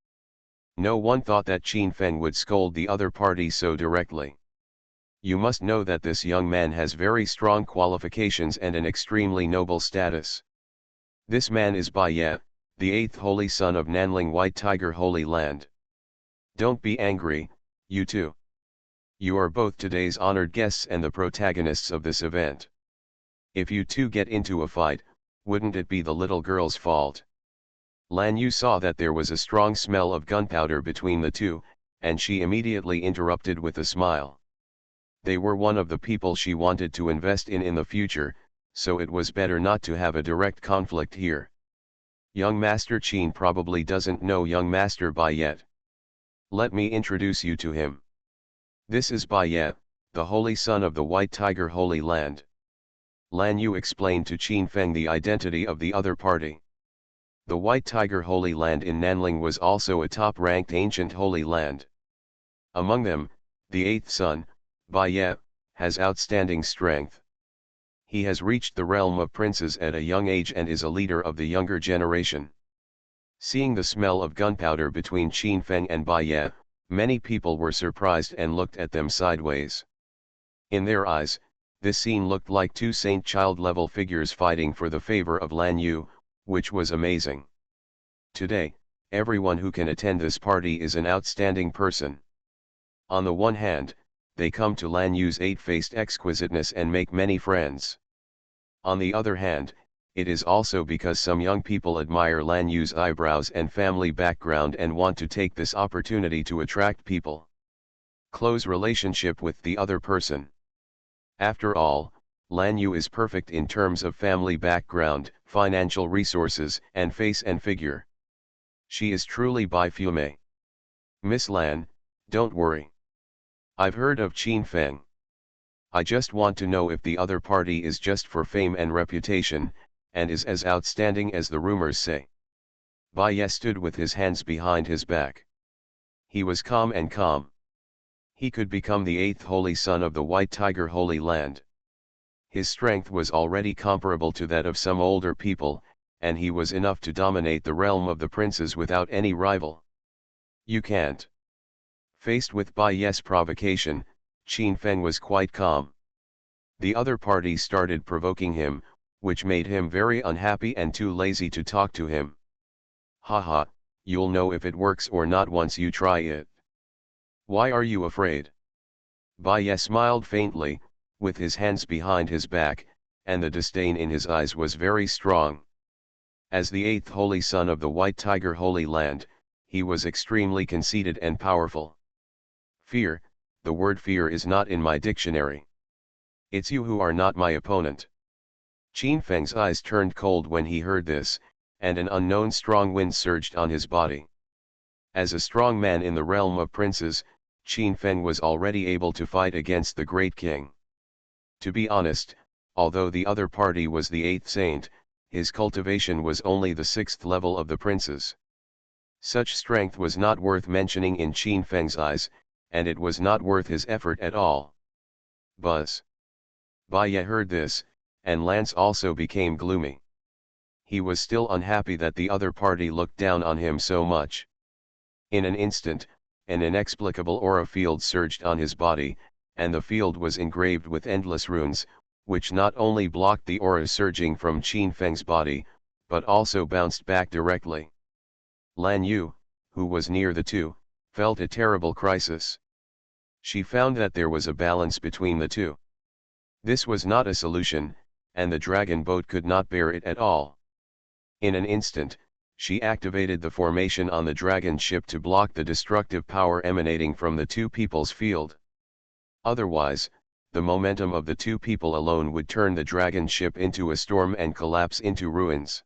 No one thought that Qin Feng would scold the other party so directly. You must know that this young man has very strong qualifications and an extremely noble status. This man is Bai Ye, the 8th holy son of Nanling White Tiger Holy Land. Don't be angry, you two. You are both today's honored guests and the protagonists of this event. If you two get into a fight, wouldn't it be the little girl's fault? Lan Yu saw that there was a strong smell of gunpowder between the two, and she immediately interrupted with a smile. They were one of the people she wanted to invest in the future, so it was better not to have a direct conflict here. Young Master Qin probably doesn't know young Master Bai yet. Let me introduce you to him. This is Bai Ye, the holy son of the White Tiger Holy Land. Lan Yu explained to Qin Feng the identity of the other party. The White Tiger Holy Land in Nanling was also a top-ranked ancient holy land. Among them, the 8th son, Bai Ye, has outstanding strength. He has reached the realm of princes at a young age and is a leader of the younger generation. Seeing the smell of gunpowder between Qin Feng and Bai Ye, many people were surprised and looked at them sideways. In their eyes, This scene looked like two saint-child level figures fighting for the favor of Lan Yu, which was amazing. Today, everyone who can attend this party is an outstanding person. On the one hand, they come to Lan Yu's eight-faced exquisiteness and make many friends. On the other hand, it is also because some young people admire Lan Yu's eyebrows and family background and want to take this opportunity to attract people. Close relationship with the other person. After all, Lan Yu is perfect in terms of family background, financial resources, and face and figure. She is truly by fume. Miss Lan, don't worry. I've heard of Qin Feng. I just want to know if the other party is just for fame and reputation, and is as outstanding as the rumors say. Bai Ye stood with his hands behind his back. He was calm and calm. He could become the eighth holy son of the White Tiger Holy Land. His strength was already comparable to that of some older people, and he was enough to dominate the realm of the princes without any rival. You can't. Faced with Bai Ye's provocation, Qin Feng was quite calm. The other party started provoking him, which made him very unhappy and too lazy to talk to him. Haha, you'll know if it works or not once you try it. Why are you afraid? Bai Ye smiled faintly, with his hands behind his back, and the disdain in his eyes was very strong. As the eighth holy son of the White Tiger Holy Land, he was extremely conceited and powerful. Fear, the word fear is not in my dictionary. It's you who are not my opponent. Qin Feng's eyes turned cold when he heard this, and an unknown strong wind surged on his body. As a strong man in the realm of princes, Qin Feng was already able to fight against the great king. To be honest, although the other party was the eighth saint, his cultivation was only the sixth level of the princes. Such strength was not worth mentioning in Qin Feng's eyes, and it was not worth his effort at all. Buzz. Bai Ye heard this, and Lance also became gloomy. He was still unhappy that the other party looked down on him so much. In an instant, an inexplicable aura field surged on his body, and the field was engraved with endless runes, which not only blocked the aura surging from Qin Feng's body, but also bounced back directly. Lan Yu, who was near the two, felt a terrible crisis. She found that there was a balance between the two. This was not a solution, and the dragon boat could not bear it at all. In an instant, she activated the formation on the dragon ship to block the destructive power emanating from the two people's field. Otherwise, the momentum of the two people alone would turn the dragon ship into a storm and collapse into ruins.